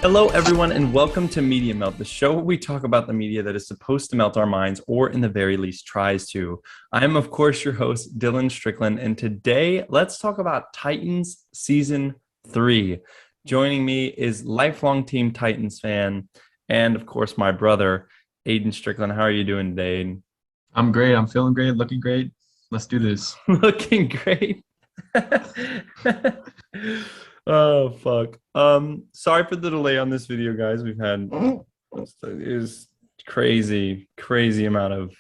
Hello, everyone, and welcome to MediaMelt, the show where we talk about the media that is supposed to melt our minds, or in the very least tries to. I am, of course, your host, Aidan Strickland, and today let's talk about Titans Season 3. Joining me is lifelong Team Titans fan, and of course, my brother, Aidan Strickland. How are you doing today, Aidan? I'm great. I'm feeling great. Looking great. Let's do this. Looking great. Oh fuck. Sorry for the delay on this video, guys. We've had is crazy amount of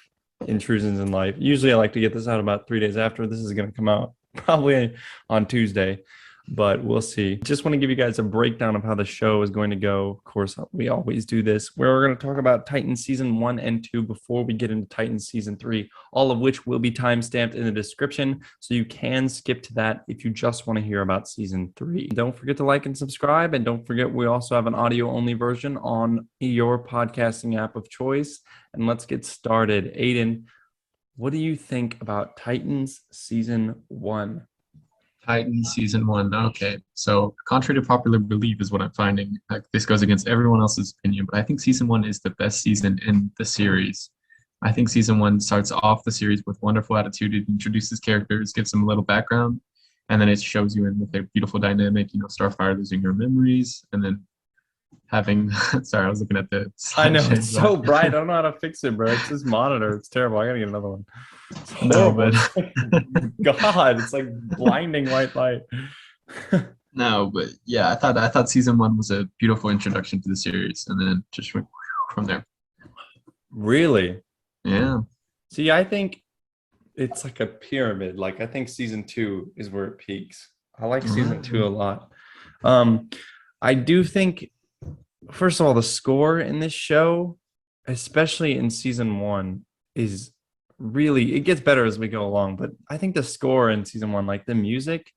intrusions in life. Usually I like to get this out about 3 days after. This is gonna come out probably on Tuesday, but we'll see. Just want to give you guys a breakdown of how the show is going to go. Of course, we always do this, where we're going to talk about Titans Season 1 and 2 before we get into Titans Season 3, all of which will be timestamped in the description, so you can skip to that if you just want to hear about Season 3. Don't forget to like and subscribe, and don't forget we also have an audio-only version on your podcasting app of choice. And let's get started. Aidan, what do you think about Titans Season 1? Titans season 1. Okay. So, contrary to popular belief, is what I'm finding. Like, this goes against everyone else's opinion, but I think season 1 is the best season in the series. I think season 1 starts off the series with wonderful attitude. It introduces characters, gives them a little background, and then it shows you in with a beautiful dynamic. You know, Starfire losing her memories, and then having. Sorry, I was looking at the. I know it's so bright. I don't know how to fix it, bro. It's this monitor. It's terrible. I gotta get another one. It's horrible. God, it's like blinding white light. No, but yeah, I thought season 1 was a beautiful introduction to the series, and then just went from there. Really? Yeah. See, I think it's like a pyramid. Like I think season 2 is where it peaks. I like season 2 a lot. I do think, first of all, the score in this show, especially in season 1, is really, it gets better as we go along, but I think the score in season 1, like the music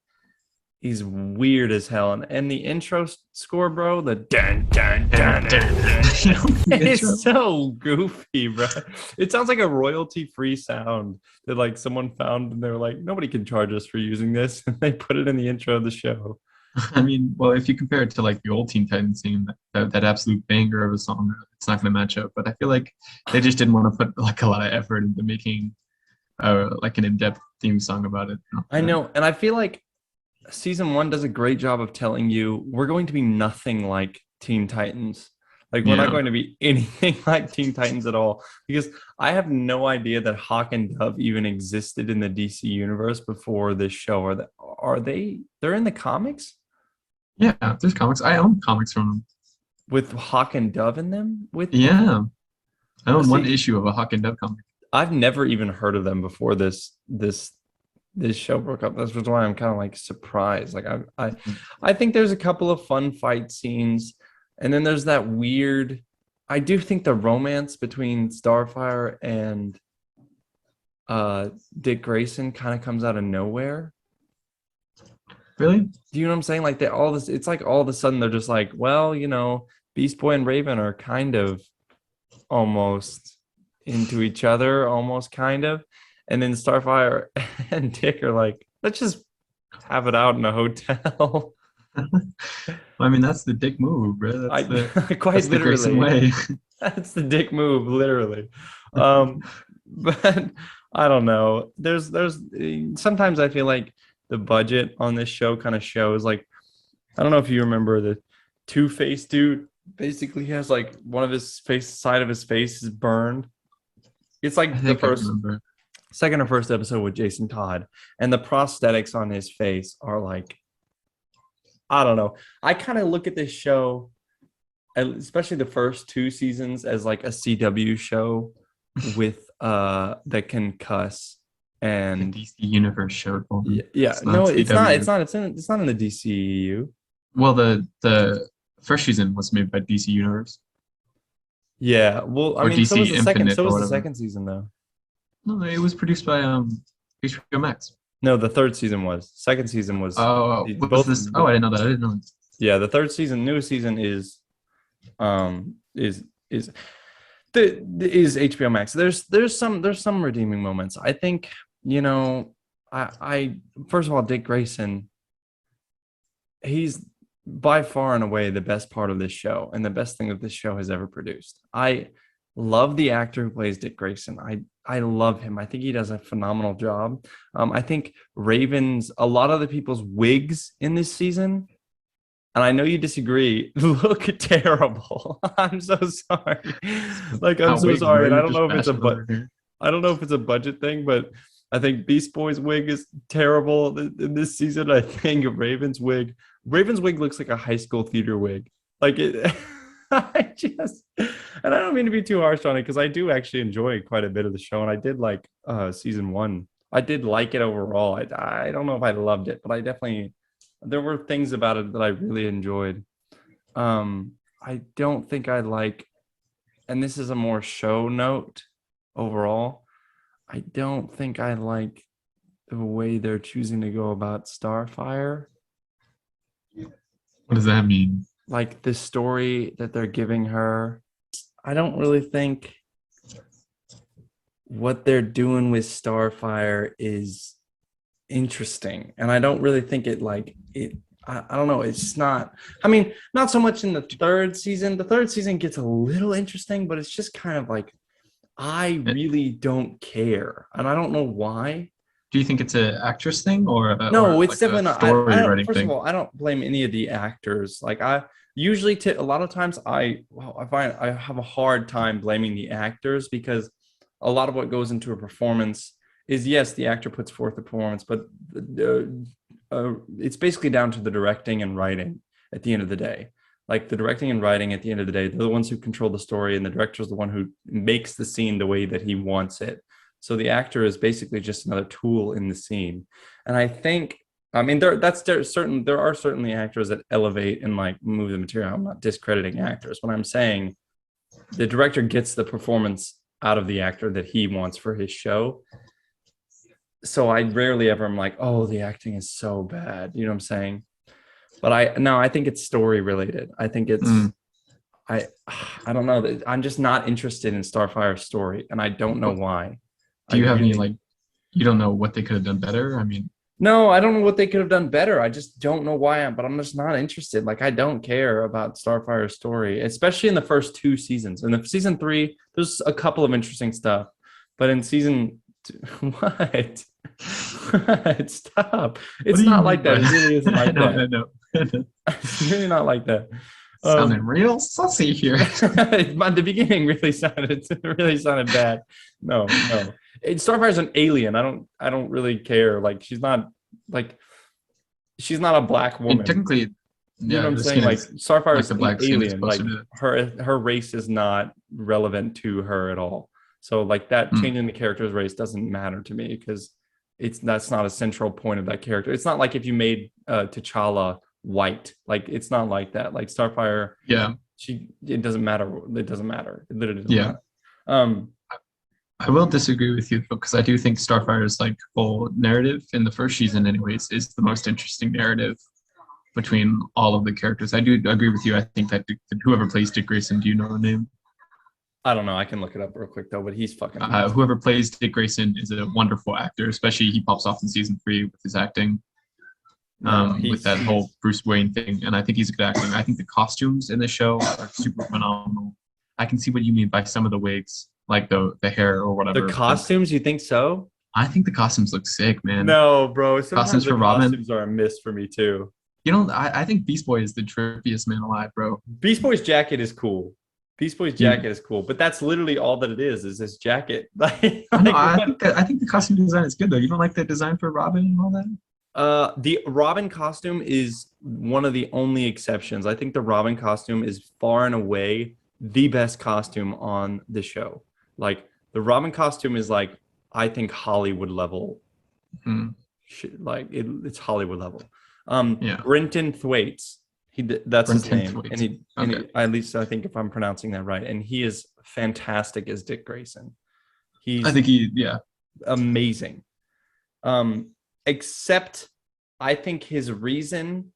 is weird as hell, and the intro score, bro, the dun dun dun, it's so goofy, bro. It sounds like a royalty free sound that like someone found and they're like, nobody can charge us for using this, and they put it in the intro of the show. I mean, well, if you compare it to like the old Teen Titans theme, that absolute banger of a song, it's not going to match up. But I feel like they just didn't want to put like a lot of effort into making like an in-depth theme song about it. You know? I know, and I feel like season 1 does a great job of telling you we're going to be nothing like Teen Titans. Like we're not going to be anything like Teen Titans at all, because I have no idea that Hawk and Dove even existed in the DC universe before this show. They're in the comics? Yeah, there's comics. I own comics from them. With Hawk and Dove in them? I own one issue of a Hawk and Dove comic. I've never even heard of them before this show broke up. That's why I'm kind of like surprised. Like I think there's a couple of fun fight scenes, and then there's that weird. I do think the romance between Starfire and Dick Grayson kind of comes out of nowhere. Really? Do you know what I'm saying? Like it's like all of a sudden they're just like, well, you know, Beast Boy and Raven are kind of almost into each other, almost kind of. And then Starfire and Dick are like, let's just have it out in a hotel. I mean, that's the Dick move, bro. Quite that's literally. The way. That's the Dick move, literally. But I don't know. There's sometimes I feel like the budget on this show kind of shows, like, I don't know if you remember the Two-Face dude. Basically, he has like one of his side of his face is burned. It's like the second or first episode with Jason Todd, and the prosthetics on his face are like, I don't know. I kind of look at this show, especially the first 2 seasons, as like a CW show with that can cuss. And the DC universe showed. Yeah. No, it's not. It's not in the DCEU. Well, the first season was made by DC Universe. Yeah. Well, I mean, DC so was the second. Infinite So was the second season, though. No, it was produced by HBO Max. No, the third season was. Second season was. Oh, both. This? Oh, I didn't know that. I didn't know. Yeah, the third season, newest season is HBO Max. There's some redeeming moments. I think, you know, I first of all, Dick Grayson, he's by far and away the best part of this show and the best thing that this show has ever produced. I love the actor who plays Dick Grayson. I love him. I think he does a phenomenal job. I think a lot of the people's wigs in this season, and I know you disagree, look terrible. I'm so sorry. Like, I'm so sorry. And I don't know if it's a budget thing, but I think Beast Boy's wig is terrible in this season. I think Raven's wig looks like a high school theater wig. Like it, and I don't mean to be too harsh on it because I do actually enjoy quite a bit of the show, and I did like season one. I did like it overall. I don't know if I loved it, but there were things about it that I really enjoyed. I don't think I like, and this is a more show note overall, I don't think I like the way they're choosing to go about Starfire. What does that mean? Like the story that they're giving her. I don't really think what they're doing with Starfire is interesting. And I don't really think it I don't know. It's just not, I mean, not so much in the third season. The third season gets a little interesting, but it's just kind of like, I really don't care. And I don't know why. Do you think it's an actress thing or no, or it's like definitely not. story I don't, writing first thing? of all, I don't blame any of the actors. Like I usually, a lot of times, I find I have a hard time blaming the actors because a lot of what goes into a performance is, yes, the actor puts forth the performance, but it's basically down to the directing and writing at the end of the day. Like the directing and writing at the end of the day, they're the ones who control the story, and the director is the one who makes the scene the way that he wants it. So the actor is basically just another tool in the scene. And I think, I mean, there are certainly actors that elevate and like move the material. I'm not discrediting actors. What I'm saying, the director gets the performance out of the actor that he wants for his show. So I rarely ever am like, oh, the acting is so bad. You know what I'm saying? But I think it's story related. I think it's I don't know. I'm just not interested in Starfire's story, and I don't know why. Do you have any like, you don't know what they could have done better? I mean, no, I don't know what they could have done better. I just don't know why, but I'm just not interested. Like, I don't care about Starfire's story, especially in the first two seasons. In the season 3, there's a couple of interesting stuff, but in season 2, what? What? Stop. It's not like that. It really isn't like that. No. It's really not like that. Sounding real sussy here. But the beginning really sounded bad. No. Starfire's an alien. I don't really care. Like she's not a black woman. And technically, you know what I'm saying? Like Starfire's an alien. Like her race is not relevant to her at all. So like that changing the character's race doesn't matter to me because that's not a central point of that character. It's not like if you made T'Challa white, like it's not like that. Like Starfire, it doesn't matter. It doesn't matter. It literally doesn't matter. I will disagree with you because I do think Starfire's like whole narrative in the first season, anyways, is the most interesting narrative between all of the characters. I do agree with you. I think that whoever plays Dick Grayson, do you know the name? I don't know. I can look it up real quick though, but he's fucking whoever plays Dick Grayson is a wonderful actor, especially he pops off in season 3 with his acting. With that whole Bruce Wayne thing, and I think he's good acting. I think the costumes in the show are super phenomenal. I can see what you mean by some of the wigs, like the hair or whatever. The costumes, you think so? I think the costumes look sick, man. No, bro. Sometimes costumes for Robin. Costumes are a miss for me too. You know, I think Beast Boy is the trippiest man alive, bro. Beast Boy's jacket is cool. Is cool, but that's literally all that it is this jacket. I think the costume design is good though. You don't like the design for Robin and all that? The Robin costume is one of the only exceptions. I think the Robin costume is far and away the best costume on the show. Like the Robin costume is like, I think Hollywood level. Like it's Hollywood level. Brenton Thwaites. That's his name. Thwaites. And he at least I think if I'm pronouncing that right. And he is fantastic as Dick Grayson. Amazing. Except I think his reason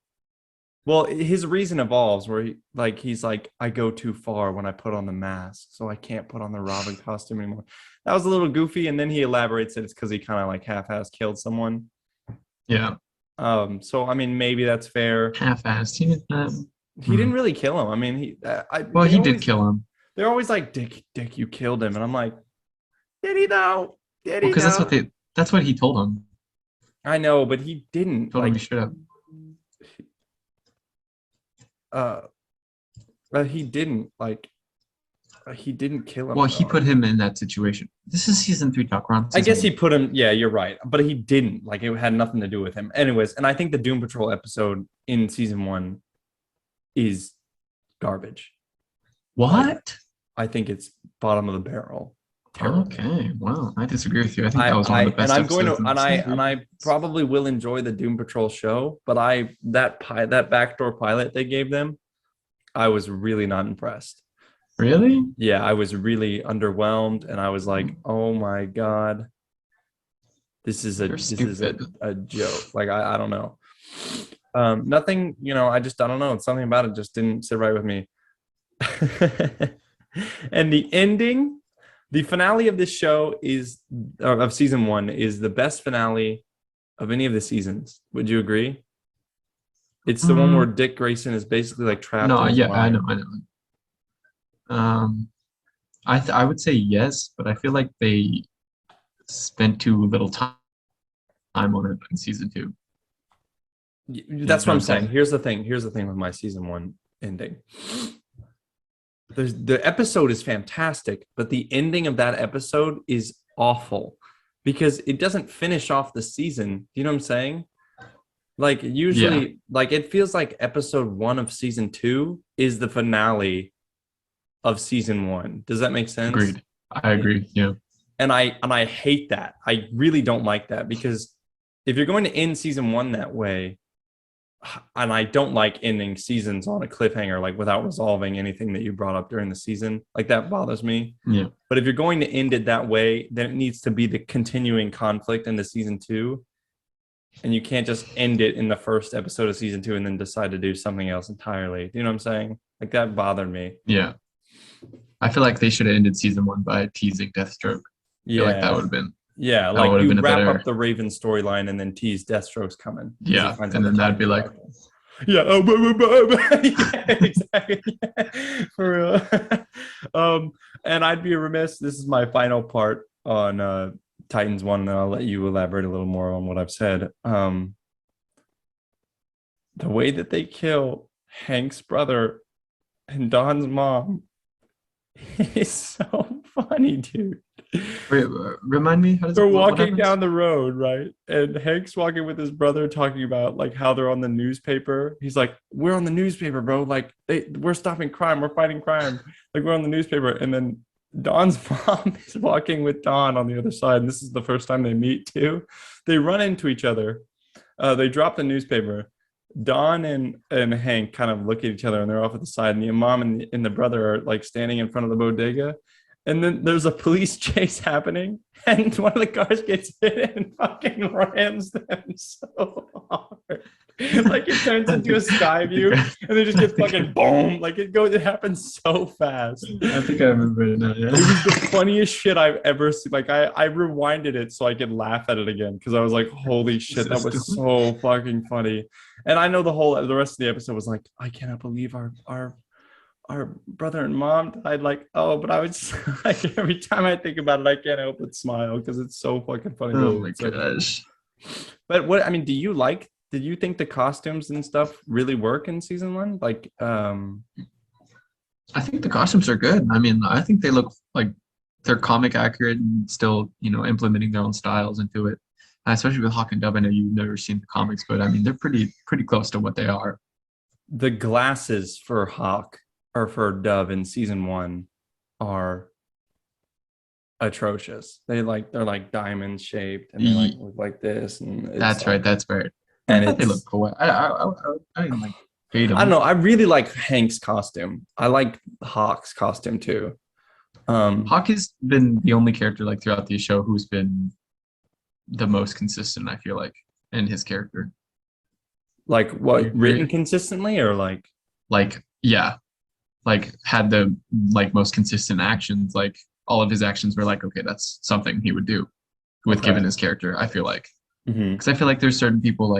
evolves where he's like, I go too far when I put on the mask, so I can't put on the Robin costume anymore. That was a little goofy, and then he elaborates that it's because he kind of like half-ass killed someone. Yeah. So I mean, maybe that's fair. Half-assed. He didn't really kill him. I mean, Well, they he did always kill him. they're always like, Dick, you killed him, and I'm like, did he know? Did Well, he because know? that's what he told him. I know, but he didn't. Told him he Like, should have. uh, he didn't like. He didn't kill him. Well, he Though. put him in that situation. This is season 3 talk. We're on I guess he season put him. Yeah, you're right. But he didn't. Like, it had nothing to do with him. Anyways, and I think the Doom Patrol episode in season 1 is garbage. What? I think it's bottom of the barrel. Terrible. Okay, well, I disagree with you. I think that was one of the best and I'm going to episodes in the and I probably will enjoy the Doom Patrol show, but that backdoor pilot they gave them, I was really not impressed. Really? Yeah, I was really underwhelmed, and I was like, oh my god, this is a joke. Like, I don't know. Nothing, I don't know. Something about it just didn't sit right with me. And the ending, the finale of this show of season 1 is the best finale of any of the seasons. Would you agree? It's the one where Dick Grayson is basically like trapped. No, in his yeah, mind. I know. I would say yes, but I feel like they spent too little time on it in season 2. That's what I'm saying. Here's the thing with my season 1 ending. The episode is fantastic, but the ending of that episode is awful because it doesn't finish off the season. You know what I'm saying? Like, usually, like, it feels like episode 1 of season 2 is the finale of season 1. Does that make sense? Agreed. I agree. Yeah. And I hate that. I really don't like that, because if you're going to end season 1 that way, and I don't like ending seasons on a cliffhanger, like without resolving anything that you brought up during the season, like that bothers me. Yeah. But if you're going to end it that way, then it needs to be the continuing conflict into season 2. And you can't just end it in the first episode of season 2 and then decide to do something else entirely. You know what I'm saying? Like, that bothered me. Yeah. I feel like they should have ended season 1 by teasing Deathstroke. I feel like that would have been. Yeah, like you wrap up the Raven storyline and then tease Deathstroke's coming. Yeah, and then that'd be like, yeah, yeah, exactly. For real. And I'd be remiss. This is my final part on Titans 1, and then I'll let you elaborate a little more on what I've said. The way that they kill Hank's brother and Don's mom is so funny, dude. Wait, remind me, how does they're walking down the road, right? And Hank's walking with his brother, talking about like how they're on the newspaper. He's like, "We're on the newspaper, bro. Like, we're stopping crime. We're fighting crime. Like, we're on the newspaper." And then Don's mom is walking with Don on the other side, and this is the first time they meet too. They run into each other. They drop the newspaper. Don and Hank kind of look at each other, and they're off at the side. And the mom and the brother are like standing in front of the bodega. And then there's a police chase happening, and one of the cars gets hit and fucking rams them so hard. Like, it turns into a sky view, and they just get fucking boom. Like, it happens so fast. I think I remember it now. Yeah. It was the funniest shit I've ever seen. Like, I rewinded it so I could laugh at it again, because I was like, holy shit, that was so fucking funny. And I know the rest of the episode was like, I cannot believe our brother and mom died. Like, oh, but I was like, every time I think about it, I can't help but smile because it's so fucking funny. Oh my gosh. But did you think the costumes and stuff really work in season 1? Like, I think the costumes are good. I mean, I think they look like they're comic accurate and still, implementing their own styles into it. Especially with Hawk and Dove. I know you've never seen the comics, but I mean, they're pretty close to what they are. The glasses for Hawk or for Dove in season 1 are atrocious. They're like diamond shaped, and they look like this. And that's right. And they look cool. I didn't hate them. I don't know. I really like Hank's costume. I like Hawk's costume too. Hawk has been the only character throughout the show who's been the most consistent, I feel like, in his character. Like, what, written consistently, or had the most consistent actions. Like, all of his actions were okay, that's something he would do given his character, I feel like. Because I feel like there's certain people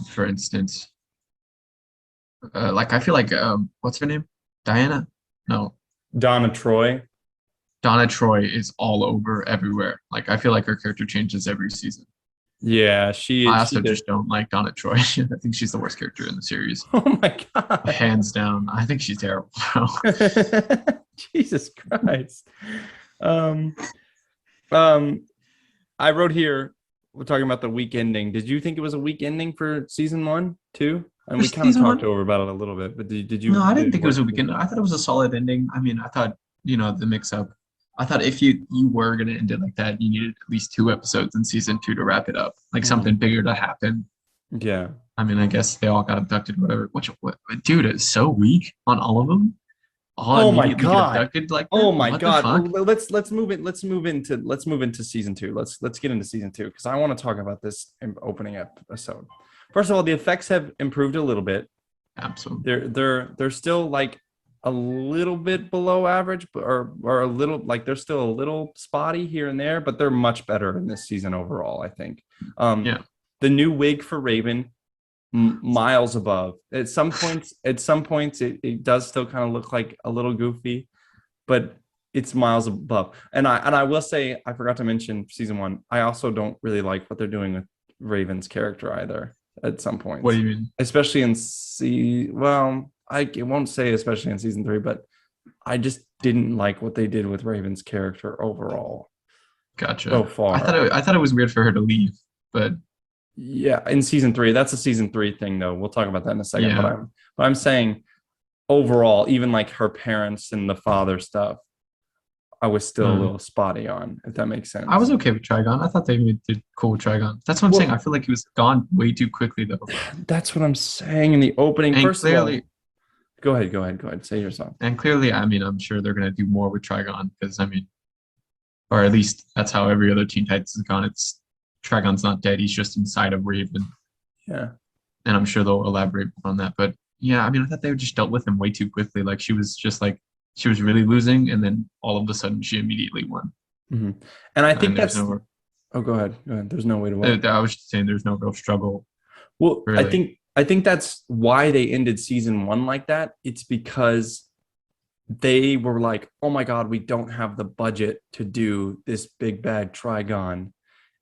For instance, like I feel like what's her name? Diana? No, Donna Troy. Donna Troy is all over everywhere. Like I feel like her character changes every season. Yeah, I she also did. just don't like Donna Troy. I think she's the worst character in the series, Oh my God. hands down. I think she's terrible, bro. Jesus Christ. Um, um, I wrote here, we're talking about the week ending. Did you think it was a week ending for season one, too? And For we kind of season talked one, over about it a little bit, but no, I did didn't it think it was work a for you? weekend. I thought it was a solid ending. I mean, I thought, the mix up. I thought if you were gonna end it like that, you needed at least 2 episodes in season 2 to wrap it up, like something Mhm. bigger to happen. Yeah. I mean, I guess they all got abducted, whatever. What, dude, it's so weak on all of them. All Oh my immediately get God. abducted like Oh that. my What the God. fuck? Let's move into season two. Let's get into season two because I want to talk about this opening episode. First of all, the effects have improved a little bit. Absolutely. They're still like a little bit below average, or a little like they're still a little spotty here and there, but they're much better in this season overall, I think. Um, Yeah. the new wig for Raven, miles above. At some points, it does still kind of look like a little goofy, but it's miles above. And I will say, I forgot to mention season one. I also don't really like what they're doing with Raven's character either. At some What do points, you mean? especially in well, I won't say especially in season three, but I just didn't like what they did with Raven's character overall so Gotcha. far. I thought it was weird for her to leave, but Yeah, in season three, that's a season three thing, though. We'll talk about that in a second. yeah. But I'm saying overall, even like her parents and the father stuff, I was still a Hmm. little spotty on, if that makes I was sense. okay with Trigon. I thought they did cool with Trigon. That's what I'm saying. I Well, feel like he was gone way too quickly though. that's what I'm saying in the opening. And First of all, clearly, go ahead. Say your song. I mean, I'm sure they're gonna do more with Trigon because I mean, or at least that's how every other Teen Titans has gone. It's Trigon's not dead. He's just inside of Raven, Yeah. and I'm sure they'll elaborate on that. But yeah, I mean, I thought they just dealt with him way too quickly. Like she was really losing, and then all of a sudden she immediately won. Hmm. And I think And there's that's, no, oh, go ahead. Go ahead. There's no way to what? I was just saying, there's no real struggle Well, really. I think that's why they ended season one like that. It's because they were like, oh my God, we don't have the budget to do this big bad Trigon.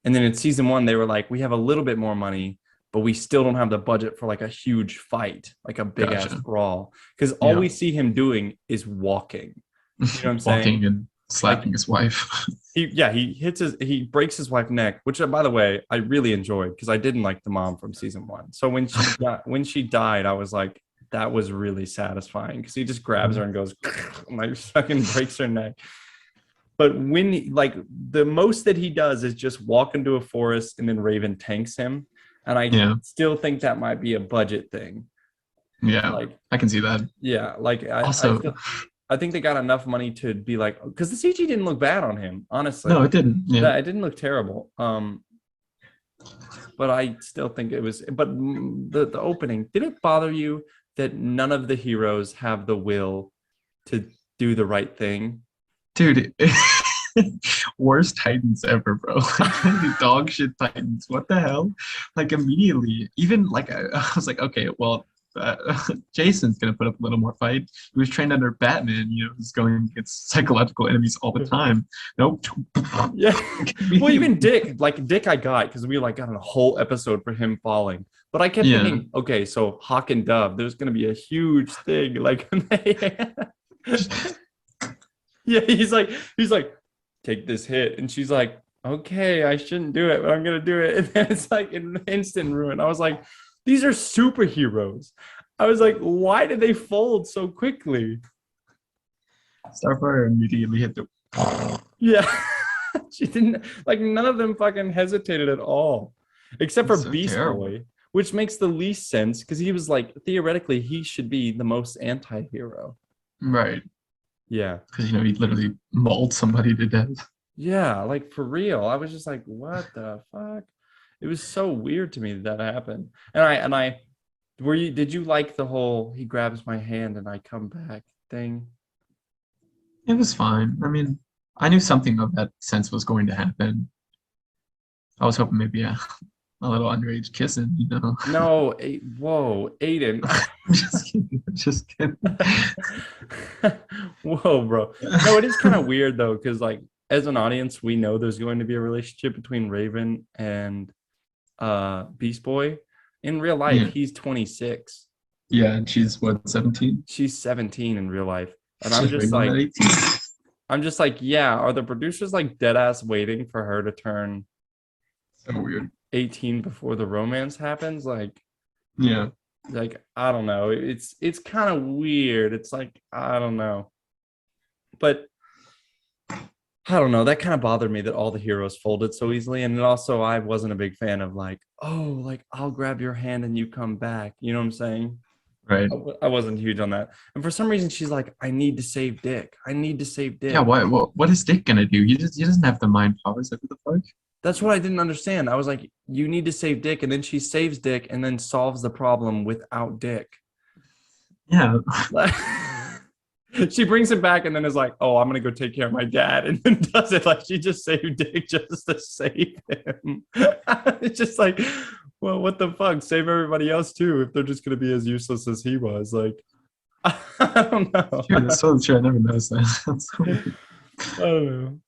And then in season one, they were like, we have a little bit more money, but we still don't have the budget for like a huge fight, like a big ass Gotcha. brawl. Because all Yeah. we see him doing is walking. You know what I'm Walking saying? and Like slapping his wife. he breaks his wife's neck, which by the way, I really enjoyed because I didn't like the mom from season one. So when she died, I was like, that was really satisfying because he just grabs her and goes and like fucking breaks her neck. But like the most that he does is just walk into a forest and then Raven tanks him. And I Yeah. still think that might be a budget thing. Yeah. Like, I can see that. yeah, like Also, I think they got enough money to be like, because the CG didn't look bad on him, honestly. no, it didn't. Yeah. That it didn't look terrible. But I still think it was. But the opening, did it bother you that none of the heroes have the will to do the right thing? Dude, worst Titans ever, bro. Like dog shit Titans. What the hell? Like immediately, even like I was like, okay, well, Jason's gonna put up a little more fight. He was trained under Batman, he's going against psychological enemies all the time. Nope. Yeah. Well, even Dick, I got because we like got a whole episode for him falling. But I kept Yeah. thinking, okay, so Hawk and Dove, there's gonna be a huge thing. Like, yeah, he's like, take this hit, and she's like, okay, I shouldn't do it, but I'm gonna do it, and then it's like an instant ruin. I was like, these are superheroes. I was like, why did they fold so quickly? Starfire immediately hit the. Yeah. She didn't like none of them fucking hesitated at all, except for It's so Beast terrible. Boy, which makes the least sense because he was like theoretically he should be the most anti-hero. Right. Yeah. Because he literally mauled somebody to death. Yeah, like for real. I was just like, what the fuck? It was so weird to me that happened. And I did you like the whole he grabs my hand and I come back thing? It was fine. I mean, I knew something of that sense was going to happen. I was hoping maybe, yeah, a little underage kissing, you know. No, whoa, Aiden. I'm just kidding. I'm just kidding. Whoa, bro. No, it is kind of weird though, because like as an audience, we know there's going to be a relationship between Raven and Beast Boy. In real life, Yeah. he's 26. Yeah, and she's what, 17? She's 17 in real life. And She's right on that 18. I'm just like, yeah, are the producers like dead ass waiting for her to turn So weird. 18 before the romance happens? Yeah. Like I don't know. It's kind of weird. It's like I don't know. But I don't know. That kind of bothered me that all the heroes folded so easily. And then also I wasn't a big fan of like, oh, like I'll grab your hand and you come back. You know what I'm saying? Right. I wasn't huge on that. And for some reason she's like, I need to save Dick. I need to save Dick. Yeah, what is Dick gonna do? He doesn't have the mind powers. Like, what the fuck? That's what I didn't understand. I was like, you need to save Dick, and then she saves Dick and then solves the problem without Dick. Yeah. She brings him back and then is like, oh, I'm gonna go take care of my dad, and then does it like she just saved Dick just to save him. It's just like, well, what the fuck? Save everybody else too if they're just gonna be as useless as he was. Like, I don't know. Sure, that's so true. I never noticed that. That's so weird. I don't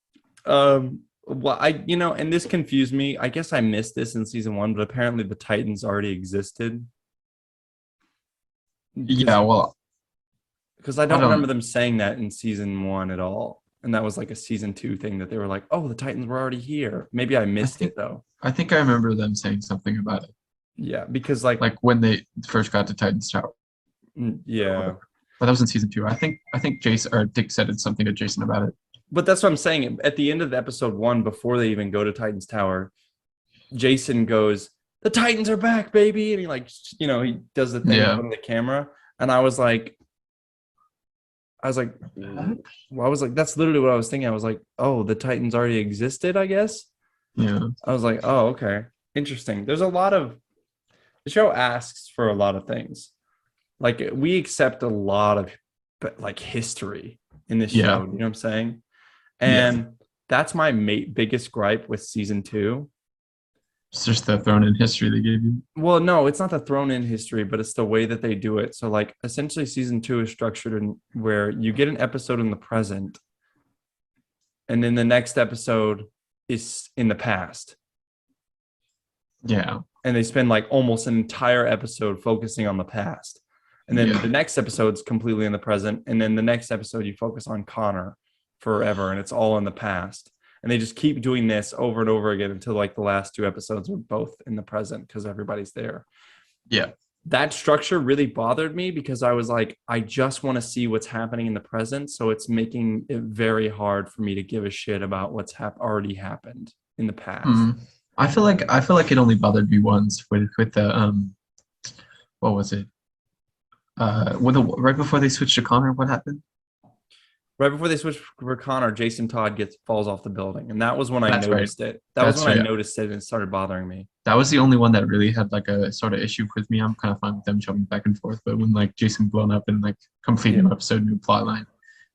know. Well, and this confused me. I guess I missed this in season 1, but apparently the Titans already existed. Yeah, well, Because I I don't don't. remember them saying that in season 1 at all. And that was like a season 2 thing that they were like, oh, the Titans were already here. Maybe I missed it though. I think I remember them saying something about it, Yeah, because like when they first got to Titan's Tower. yeah. But that was in season 2. I think Jason or Dick said it's something to Jason about it. But that's what I'm saying. At the end of the episode 1, before they even go to Titan's Tower, Jason goes, the Titans are back, baby. And he like, he does the thing in front of the camera. And I was like, that's literally what I was thinking. I was like, oh, the Titans already existed, I guess. Yeah. I was like, oh, okay. Interesting. The show asks for a lot of things. Like we accept a lot of like history in this show. You know what I'm saying? And that's my biggest gripe with season 2. It's just the thrown in history they gave you. Well, no, it's not the thrown in history, but it's the way that they do it. So like essentially season 2 is structured in where you get an episode in the present and then the next episode is in the past. Yeah. And they spend like almost an entire episode focusing on the past. And then the next episode's completely in the present. And then the next episode, you focus on Connor forever. And it's all in the past. And they just keep doing this over and over again until like the last 2 episodes are both in the present because everybody's there. Yeah. That structure really bothered me because I was like, I just want to see what's happening in the present. So it's making it very hard for me to give a shit about what's already happened in the past. Mm. I feel like it only bothered me once with the what was it? Right before they switched to Connor, what happened? Right before they switched for Connor, Jason Todd falls off the building, and that was when I noticed it. That was when I noticed it, and it started bothering me. That was the only one that really had like a sort of issue with me. I'm kind of fine with them jumping back and forth, but when like Jason blown up and like complete new episode, new plot line,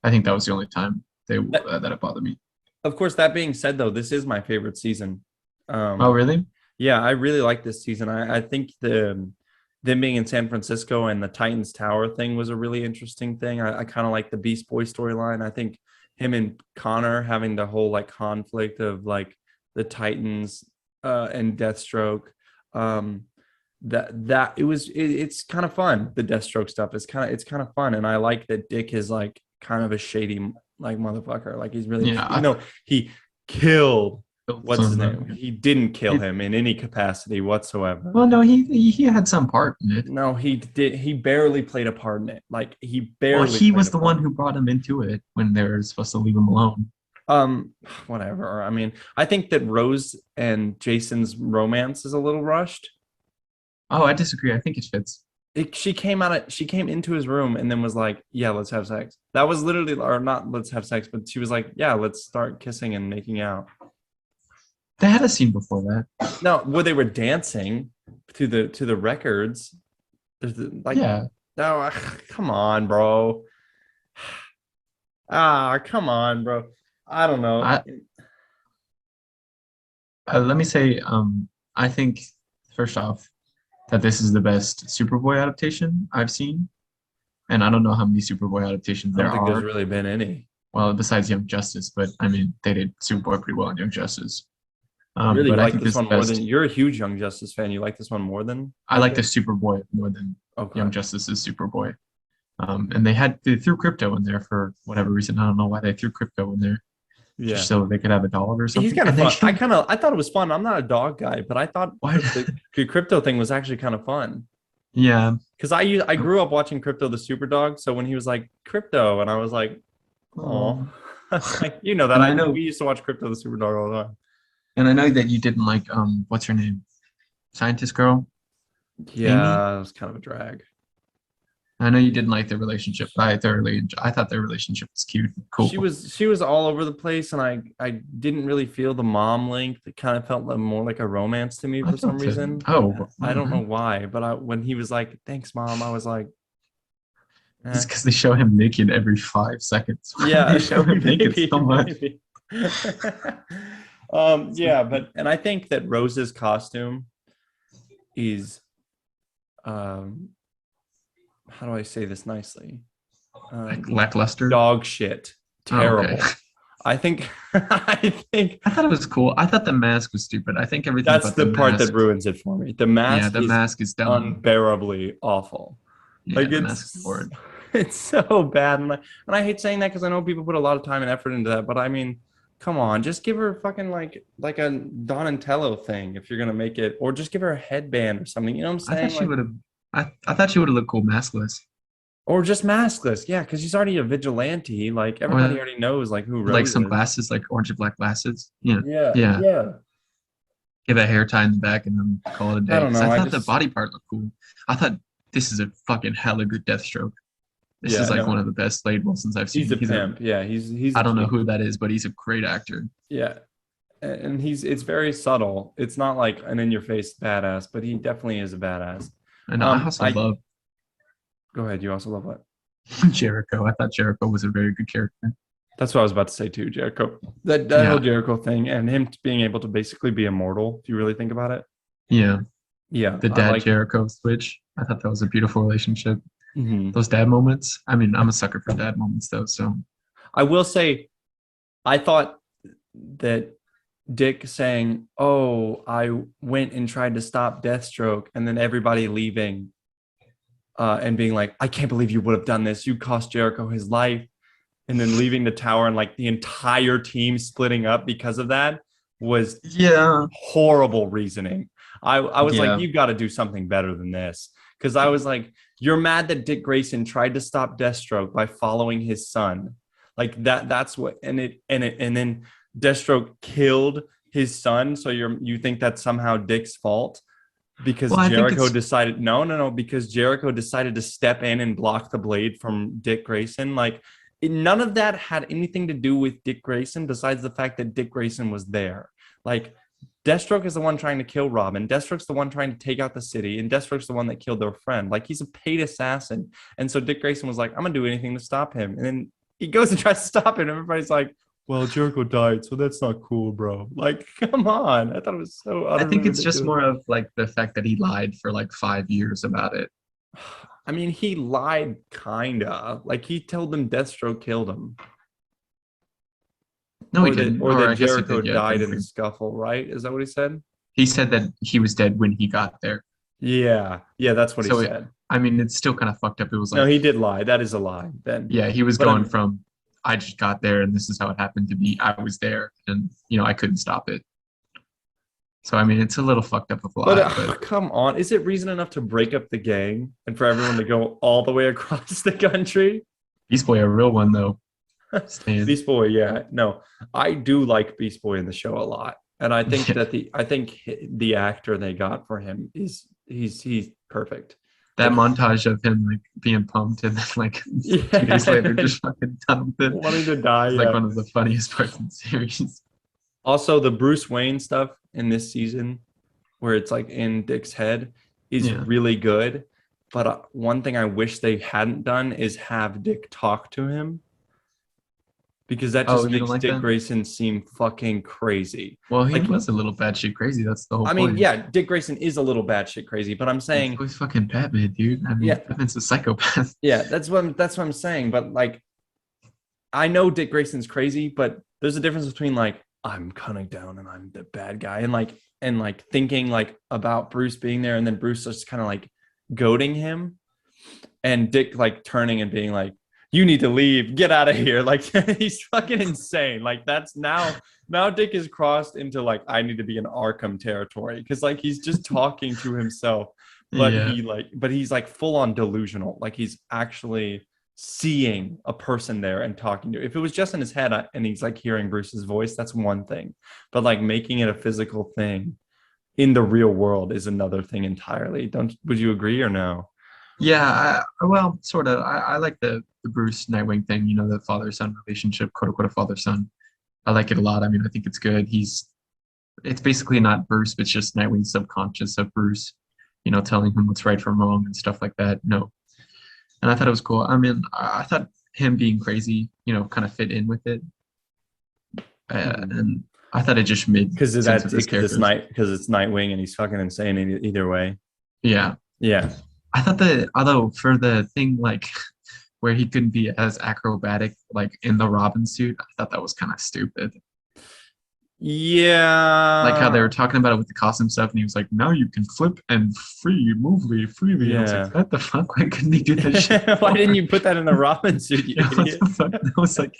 I think that was the only time that it bothered me. Of course, that being said, though, this is my favorite season. Oh, really? Yeah, I really like this season. I think them being in San Francisco and the Titans Tower thing was a really interesting thing. I kind of like the Beast Boy storyline. I think him and Connor having the whole like conflict of like the Titans and Deathstroke. It's kind of fun. The Deathstroke stuff is kind of fun, and I like that Dick is like kind of a shady like motherfucker. Like he's really he killed. What's his name? He didn't kill him in any capacity whatsoever. Well, no, he had some part in it. No, he did. He barely played a part in it. Like he barely. Well, he was the one who brought him into it when they were supposed to leave him alone. Whatever. I mean, I think that Rose and Jason's romance is a little rushed. Oh, I disagree. I think it fits. She came into his room and then was like, yeah, let's have sex. That was literally, or not let's have sex, but she was like, yeah, let's start kissing and making out. They had a scene before that. No, where they were dancing to the records. No, come on, bro. Come on, bro. I don't know. Let me say, I think first off, that this is the best Superboy adaptation I've seen. And I don't know how many Superboy adaptations I there don't think there's are. really been any. Well, besides Young Justice, but I mean, they did Superboy pretty well in Young Justice. Really, But you I like think this this is one the more than best. you're a huge Young Justice fan. You like this one more than I like the Superboy more than okay. Young Justice's Superboy. And they threw crypto in there for whatever reason. I don't know why they threw crypto in there. Yeah. Just so they could have a dog or something. He's kind of And fun. I thought it was fun. I'm not a dog guy, but I thought Why? the crypto thing was actually kind of fun. Yeah. Because I grew up watching Crypto the Super Dog. So when he was like crypto, and I was like, oh, like you know that And I know, we used to watch Crypto the Super Dog all the time. and I know that you didn't like what's her name? Scientist girl? Yeah, it was kind of a drag. I know you didn't like their relationship, but I thought their relationship was cute and cool. She was all over the place, and I didn't really feel the mom link. It kind of felt more like a romance to me for some reason. I don't know why, but when he was like, "Thanks, mom," I was like, It's because they show him naked every 5 seconds. Yeah, They show him naked maybe, so much. maybe. Yeah, and I think that Rose's costume is how do I say this nicely? Like lackluster. Dog shit. Terrible. Okay. I think I thought it was cool. I thought the mask was stupid. I think everything that's about the part mask, that ruins it for me. The mask, yeah, the mask is dumb. unbearably awful. Yeah, Like the mask is horrid. it's so bad, and I hate saying that because I know people put a lot of time and effort into that. But I mean, come on, just give her fucking like a Donatello thing if you're gonna make it, or just give her a headband or something. You know what I'm I saying? thought she would have. I thought she would have looked cool maskless. Or just maskless, yeah, because she's already a vigilante. Like everybody already knows like who Rose Like some is. glasses, like orange and black glasses. Yeah, Yeah, yeah. yeah. Give a hair tie in the back and then call it a day. I don't know. I thought the body part looked cool. I thought this is a fucking hella good Deathstroke. This is like one of the best Slade Wilsons I've seen. He's a pimp. Yeah, he's. I don't know who that is, but he's a great actor. Yeah, and it's very subtle. It's not like an in your face badass, but he definitely is a badass. And I also love. Go ahead. You also love what? Jericho. I thought Jericho was a very good character. That's what I was about to say too, Jericho. That whole Jericho thing and him being able to basically be immortal, if you really think about it. Yeah. Yeah. The dad Jericho switch. I thought that was a beautiful relationship. Mm-hmm. Those dad moments. I mean, I'm a sucker for dad moments though. So I will say, I thought that Dick saying, "Oh, I went and tried to stop Deathstroke," and then everybody leaving and being like, "I can't believe you would have done this. You cost Jericho his life." And then leaving the tower and like the entire team splitting up because of that was horrible reasoning. I was like, you got to do something better than this. Because I was like, you're mad that Dick Grayson tried to stop Deathstroke by following his son. Like that's what and then Deathstroke killed his son. So you think that's somehow Dick's fault because Jericho decided because Jericho decided to step in and block the blade from Dick Grayson. Like none of that had anything to do with Dick Grayson besides the fact that Dick Grayson was there. Like Deathstroke is the one trying to kill Robin. Deathstroke's the one trying to take out the city, and Deathstroke's the one that killed their friend. Like he's a paid assassin. And so Dick Grayson was like, I'm gonna do anything to stop him. And then he goes and tries to stop him, and everybody's like, well, Jericho died, so that's not cool, bro. Like, come on. I thought it was so I think it's just more of like the fact that he lied for like 5 years about it. I mean, he lied, kinda. Like he told them Deathstroke killed him. No, he didn't. Or that Jericho died in the scuffle, right? Is that what he said? He said that he was dead when he got there. Yeah, that's what he said. I mean, it's still kind of fucked up. It was like, no, he did lie. That is a lie. Then yeah, he was going from I just got there and this is how it happened to be. I was there and I couldn't stop it. So I mean, it's a little fucked up of a lie. But come on, is it reason enough to break up the gang and for everyone to go all the way across the country? Beast Boy, a real one though. Beast Boy, yeah. No, I do like Beast Boy in the show a lot. And I think that the actor they got for him is he's perfect. That montage of him like being pumped and then like 2 days later just fucking done with it. Wanting to die. It's like one of the funniest parts in the series. Also, the Bruce Wayne stuff in this season, where it's like in Dick's head, is really good. But one thing I wish they hadn't done is have Dick talk to him. because that Oh, just you don't makes like Dick that? Grayson seem fucking crazy. Well, he Like, was a little batshit crazy. That's the whole I mean, point. yeah, Dick Grayson is a little batshit crazy, but I'm He's saying, always fucking Batman, dude. I mean, yeah, Batman's a psychopath. yeah, that's what I'm saying. But like, I know Dick Grayson's crazy, but there's a difference between like I'm cutting down and I'm the bad guy, and like thinking like about Bruce being there, and then Bruce just kind of like goading him, and Dick like turning and being like, "You need to leave, get out of here!" Like he's fucking insane. Like that's now Dick is crossed into like I need to be in Arkham territory because like he's just talking to himself, Yeah. but he's like full on delusional. Like he's actually seeing a person there and talking to. If it was just in his head and he's like hearing Bruce's voice, that's one thing, but like making it a physical thing in the real world is another thing entirely. Don't Would you agree or no? Yeah, well, sort of. I like the Bruce Nightwing thing, the father-son relationship, quote unquote, a father-son. I like it a lot. I mean, I think it's good. It's basically not Bruce, but it's just Nightwing's subconscious of Bruce, telling him what's right from wrong and stuff like that. No. And I thought it was cool. I mean, I thought him being crazy, kind of fit in with it. And I thought it just made Because of sense that, with his because characters. it's Nightwing and he's fucking insane either way. Yeah. Yeah. I thought that, although for the thing like where he couldn't be as acrobatic like in the Robin suit, I thought that was kind of stupid. Like how they Yeah. were talking about it with the costume stuff, and he was like, "Now you can flip and freely." And I was like, Yeah. "What the fuck? Why couldn't he do that shit Why before?" didn't you put that in the Robin suit, you Yeah, what idiot? the fuck? That was like,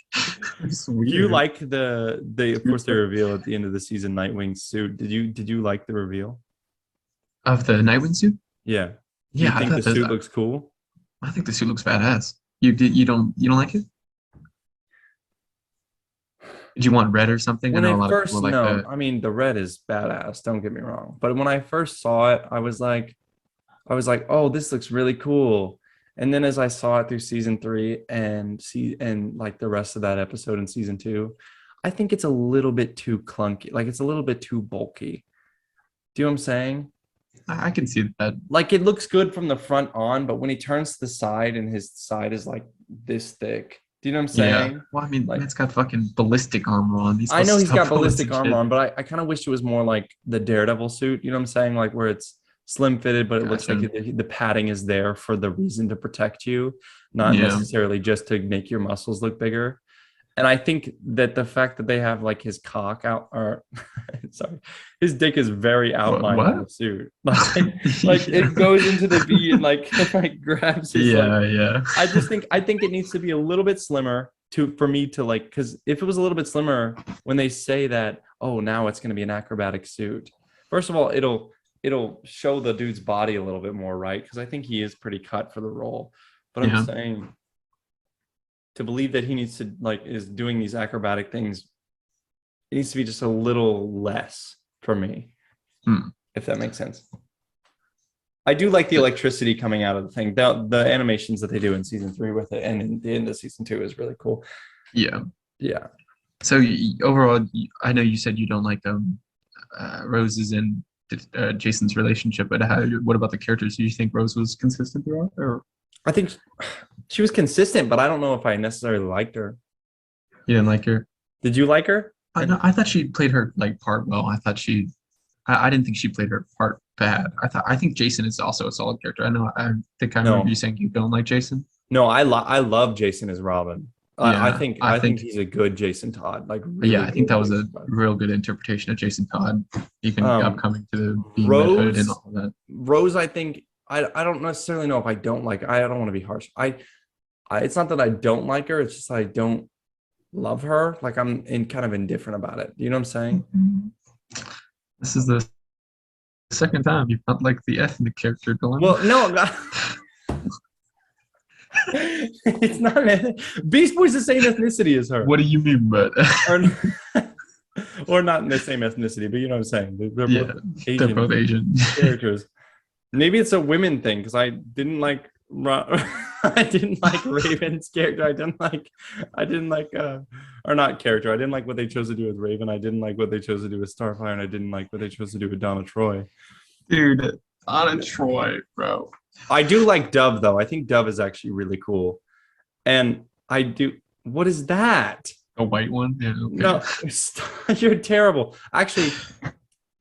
it's Do you weird. like the of course they reveal at the end of the season Nightwing suit? Did you like the reveal? Of the Nightwing suit? Yeah. Do you Yeah, think the suit looks cool? I think the suit looks badass. You don't like it? Did you want red or something? I When know I a lot of people first like no, the I mean the red is badass, don't get me wrong. But when I first saw it, I was like, oh, this looks really cool. And then as I saw it through season 3 and like the rest of that episode in season 2, I think it's a little bit too clunky. Like it's a little bit too bulky. Do you know what I'm saying? I can see that. Like it looks good from the front on, but when he turns to the side and his side is like this thick. Do you know what I'm Yeah. saying? Well, I mean, Like man's got fucking ballistic armor on. He's I supposed know to he's stop got bullets ballistic and armor shit. on, but I kind of wish it was more like the Daredevil suit. You know what I'm saying? Like where it's slim fitted, but it looks like Gotcha. the padding is there for the reason to protect you, not Yeah. necessarily just to make your muscles look bigger. And I think that the fact that they have like his cock out or sorry, his dick is very outlined in What? the suit. Like Yeah. it goes into the V and like it like grabs his like Yeah, yeah. I think it needs to be a little bit slimmer to for me to like because if it was a little bit slimmer when they say that oh now it's going to be an acrobatic suit. First of all, it'll show the dude's body a little bit more, right? Because I think he is pretty cut for the role. But I'm Yeah. saying to believe that he needs to like is doing these acrobatic things, it needs to be just a little less for me, Hmm. if that makes sense. I do like the electricity coming out of the thing. The animations that they do in season 3 with it and in the end of season 2 is really cool. Yeah. Yeah. So overall, I know you said you don't like Rose's and Jason's relationship, but what about the characters? Do you think Rose was consistent throughout, or I think she was consistent, but I don't know if I necessarily liked her. you didn't like her? Did you like her? I know. I thought she played her like part well. I didn't think she played her part bad. I think Jason is also a solid character. I think I remember you No, saying you don't like Jason. no, I love Jason as Robin. Yeah, I I think think he's a good Jason Todd, like yeah, really I think good that was a Jason Todd. real good interpretation of Jason Todd, even Um, upcoming to the being Red Hood and Rose, all that. Rose, I think I don't necessarily know if I don't like. I don't want to be harsh. It's not that I don't like her. It's just I don't love her. Like I'm in kind of indifferent about it. You know what I'm saying? This is the second time you've not liked the ethnic character dilemma. Well, no, it's not. Beast Boy's the same ethnicity as her, What do you mean by or, that? or not in the same ethnicity, but you know what I'm saying. They're Yeah, both they're both Asian Asian. characters. Maybe it's a women thing because I didn't like I didn't like Raven's character. I didn't like or not character. I didn't like what they chose to do with Raven. I didn't like what they chose to do with Starfire, and I didn't like what they chose to do with Donna Troy. Dude, Anna Troy, bro. I do like Dove though. I think Dove is actually really cool. And I do what is that? A white one? Yeah. Okay. No, you're terrible. Actually,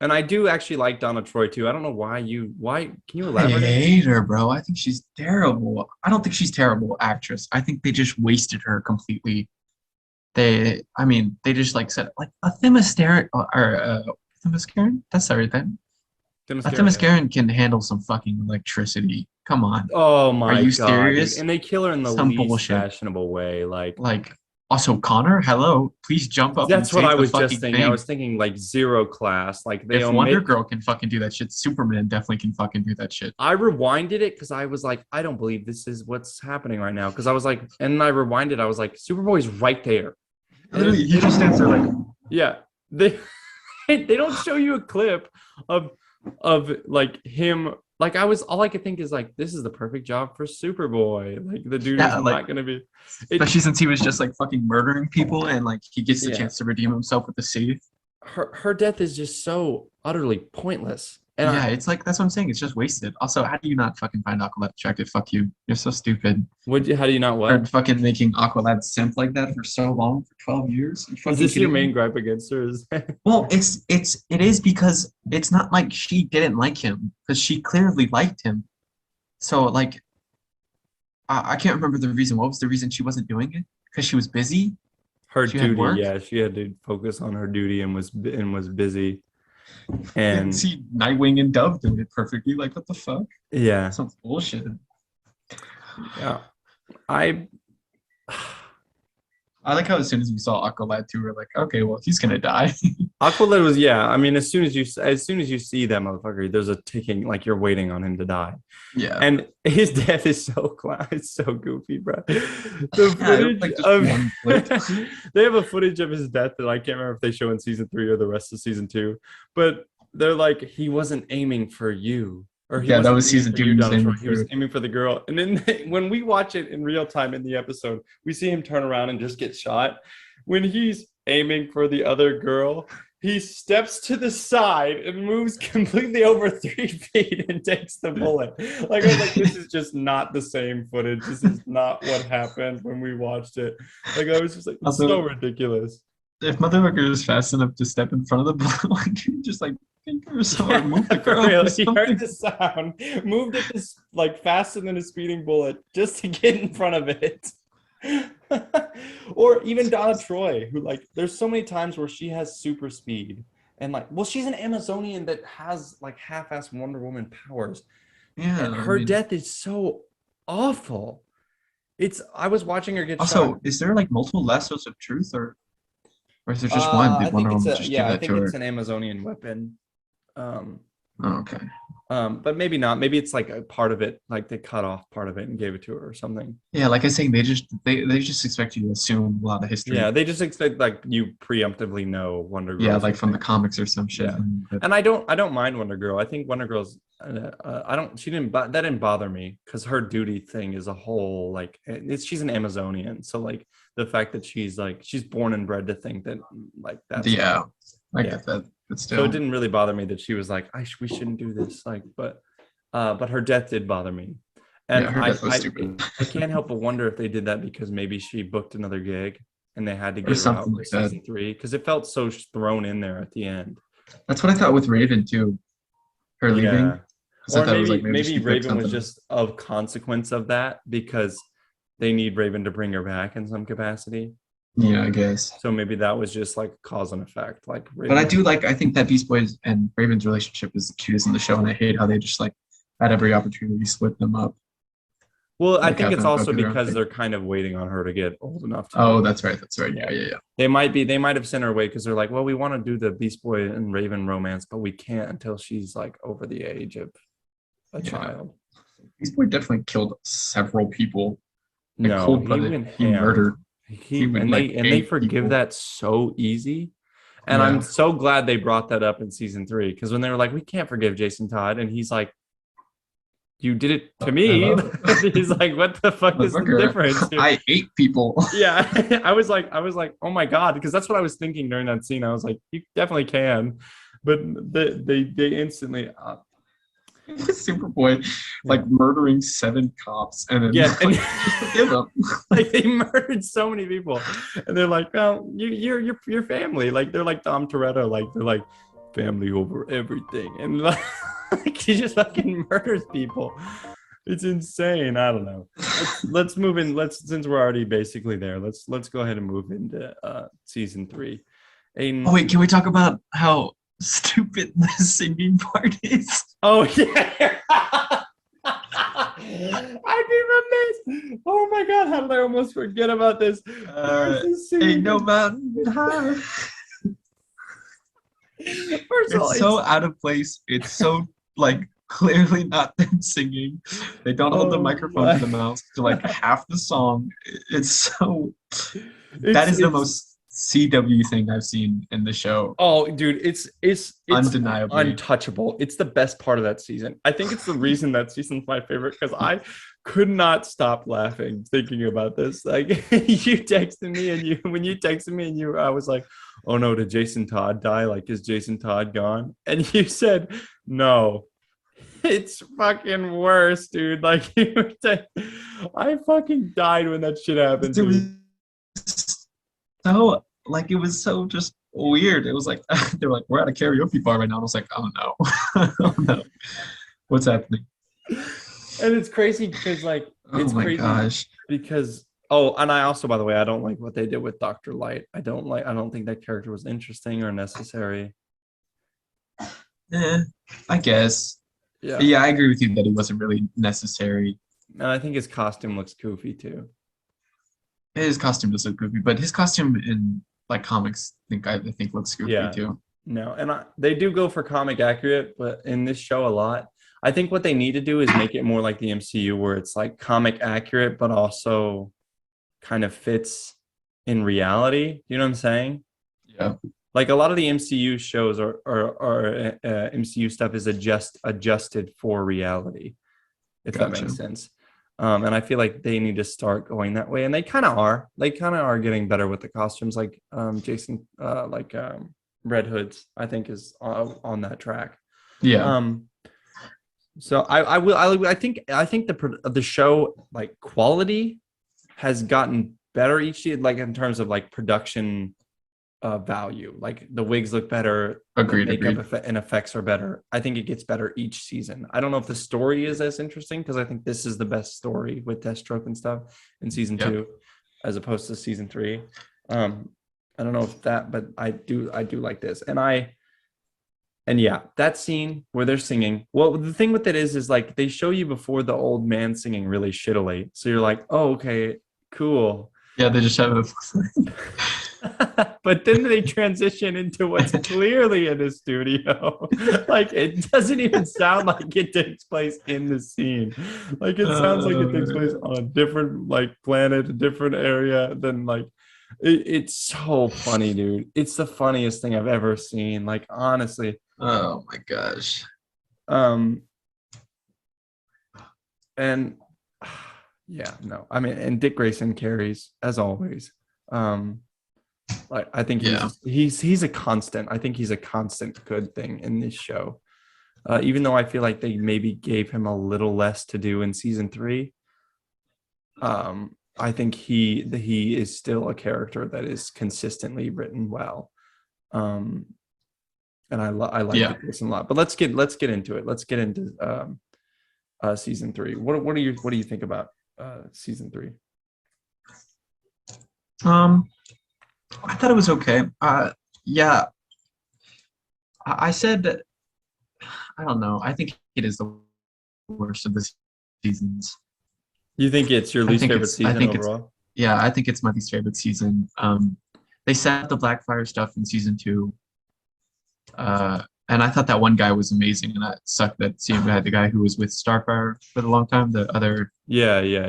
and I do actually like Donna Troy too. I don't know why can you I elaborate? hate her, bro. I think she's terrible. I don't think she's terrible actress. I think they just wasted her completely. They just like said like a Themyscira or Themyscira? That's the right thing. A Yeah. Themyscira can handle some fucking electricity. Come on. Oh Are my you God, dude. serious? And they kill her in the Some least bullshit. fashionable way. Like Like, also Connor, hello, please jump up and that's what I save the was just fucking thinking. I thing. was thinking like zero class. Like they If Wonder omit. Girl can fucking do that shit, Superman definitely can fucking do that shit. I rewinded it because I was like, I don't believe this is what's happening right now. Because I was like, and I rewinded. I was like, Superboy's right there. Literally, he just stands there like, Yeah, they they don't show you a clip of like him. Like I was, all I could think is like, this is the perfect job for Superboy. Like the dude is yeah, like, not gonna be. especially since he was just like fucking murdering people and like he gets the Yeah, chance to redeem himself with the safe. her death is just so utterly pointless. And Yeah, it's like that's what I'm saying. It's just wasted. Also, how do you not fucking find Aqualad attractive? Fuck you. You're so stupid. how do you not Or what? fucking making Aqualad simp like that for so long, for 12 years. Are you Is fucking this your kidding me? main gripe against her? Is Well, it is because it's not like she didn't like him, because she clearly liked him. So like I can't remember the reason. What was the reason she wasn't doing it? Because she was busy. her She had duty? work. Yeah, she had to focus on her duty and was busy. And And see Nightwing and Dove doing it perfectly. Like what the fuck? yeah, Some bullshit. yeah. I I like how as soon as we saw Aqualad 2, we're like, okay, well he's gonna die. Aqualad was, yeah. I mean, as soon as you see that motherfucker, there's a ticking, like you're waiting on him to die. Yeah. And his death is so it's so goofy, bro. The Yeah, it was footage like just of one flip. they have a footage of his death that I can't remember if they show in season 3 or the rest of season 2, but they're like, he wasn't aiming for you. Or he Yeah, that wasn't was aiming season for 2. you, He was Donald aiming Trump. He was for aiming for the girl. And then when we watch it in real time in the episode, we see him turn around and just get shot. When he's aiming for the other girl, he steps to the side and moves completely over 3 feet and takes the bullet. Like I was like, this is just not the same footage. This is not what happened when we watched it. Like I was just like, it's Also, so ridiculous. if motherfucker is fast enough to step in front of the bullet, like just like or Yeah, move the for girl real. or He something. heard the sound, moved it this like faster than a speeding bullet just to get in front of it. Or even Donna Troy, who like there's so many times where she has super speed and like, well, she's an Amazonian that has like half-ass Wonder Woman powers. Yeah, And I her mean, death is so awful. I was watching her get also, shot. is there like multiple lassos of truth, or is there just one? I Did think Wonder it's Woman a just yeah, give I that think to it's her? an Amazonian weapon. Um, Oh, okay. but maybe not. Maybe it's like a part of it, like they cut off part of it and gave it to her or something. Yeah, like I was saying, they just expect you to assume a lot of history. Yeah, they just expect like you preemptively know Wonder Girl. Yeah, like from the comics or some shit. Yeah. But And I don't mind Wonder Girl. I think Wonder Girl's that didn't bother me because her duty thing is a whole like she's an Amazonian, so like the fact that she's born and bred to think that like that's yeah, I Yeah. get that. But so still, it didn't really bother me that she was like we shouldn't do this like but her death did bother me. And yeah, her death was stupid. I can't help but wonder if they did that because maybe she booked another gig and they had to Or get her out something for like that. season 3 because it felt so thrown in there at the end. That's what I thought with Raven too. Her leaving. Yeah. 'Cause I Or thought it was like maybe she picked Raven was something. just of consequence of that because they need Raven to bring her back in some capacity. Yeah, I guess. So maybe that was just like cause and effect. Like But I Raven, do like. I think that Beast Boys and Raven's relationship is the cutest in the show, and I hate how they just like at every opportunity split them up. well, I Like think have it's them go also through their own because thing. they're kind of waiting on her to get old enough to Oh, do it. that's right. That's right. Yeah, yeah, yeah. They might have sent her away because they're like, well, we want to do the Beast Boy and Raven romance, but we can't until she's like over the age of a Yeah. child. Beast Boy definitely killed several people. Like No, he cold-blooded. went He ham. murdered. He went, and like, they 8 forgive people. that so easy. And Yeah. I'm so glad they brought that up in season 3 because when they were like, we can't forgive Jason Todd, and he's like, you did it to me. Hello? He's like, what the fuck is the Motherfucker, difference? I hate people. Yeah, I was like, oh my god, because that's what I was thinking during that scene. I was like, you definitely can, but they instantly. Superboy like murdering 7 cops and then Yeah, and just forgive him. like they murdered so many people, and they're like, "Oh, you're your family." Like they're like Dom Toretto, like they're like family over everything, and like, he just fucking murders people. It's insane. I don't know. Let's move in. Since we're already basically there. Let's go ahead and move into season 3. Aiden, Oh wait, can we talk about how stupid the singing part is? oh yeah. I'd be remiss. Oh my god, how did I almost forget about this? Ain't no mountain high. First of all, It's so out of place. It's so like clearly not them singing. They don't hold the oh microphone my. to the mouth to like half the song. It's so that It's is the most CW thing I've seen in the show. oh dude, it's Undeniably. untouchable. It's the best part of that season. I think it's the reason that season's my favorite, because I could not stop laughing thinking about this. Like you texted me, and when you texted me, and I was like, oh no, did Jason Todd die? Like, is Jason Todd gone? And you said no. It's fucking worse, dude. Like I fucking died when that shit happened, It was dude. so like it was so just weird. It was like they were like, we're at a karaoke bar right now. I was like, oh no. Oh no. What's happening? And it's crazy because like Oh it's my crazy gosh. because oh, and I also, by the way, I don't like what they did with Dr. Light. I don't think that character was interesting or necessary. I guess. Yeah. Yeah, I agree with you that it wasn't really necessary. And I think his costume looks goofy too. His costume does look goofy, but his costume in like comics, I think looks goofy Yeah. too. No, and they do go for comic accurate, but in this show a lot. I think what they need to do is make it more like the MCU, where it's like comic accurate, but also kind of fits in reality. You know what I'm saying? Yeah. Like a lot of the MCU shows or MCU stuff is adjusted for reality, if that Gotcha. makes sense. And I feel like they need to start going that way, and they kind of are. They kind of are getting better with the costumes, like Jason, Red Hoods. I think is on that track. Yeah. So I think the show like quality has gotten better each year, like in terms of like production value. Like the wigs look better, Agreed. the makeup and effects are better. I think it gets better each season. I don't know if the story is as interesting, because I think this is the best story with Deathstroke and stuff in season 2 as opposed to season 3. I don't know if that, but I do like this. And yeah, that scene where they're singing. Well, the thing with it is like they show you before the old man singing really shittily. So you're like, oh, okay, cool. Yeah, they just have a But then they transition into what's clearly in a studio. Like it doesn't even sound like it takes place in the scene. Like it sounds like it takes place on a different like planet, a different area than like it's so funny, dude. It's the funniest thing I've ever seen. Like honestly. Oh my gosh. And yeah, no. I mean, and Dick Grayson carries as always. Like I think he's a constant. I think he's a constant good thing in this show. Even though I feel like they maybe gave him a little less to do in season 3. I think he is still a character that is consistently written well. And I like Dick Grayson a lot. But let's get into it. Let's get into season 3. What do you think about season 3? I thought it was okay. Yeah. I said that, I don't know. I think it is the worst of the seasons. You think it's your least favorite season overall? Yeah, I think it's my least favorite season. They set up the Blackfire stuff in season 2. And I thought that one guy was amazing, and that sucked that CM had the guy who was with Starfire for a long time. The other, the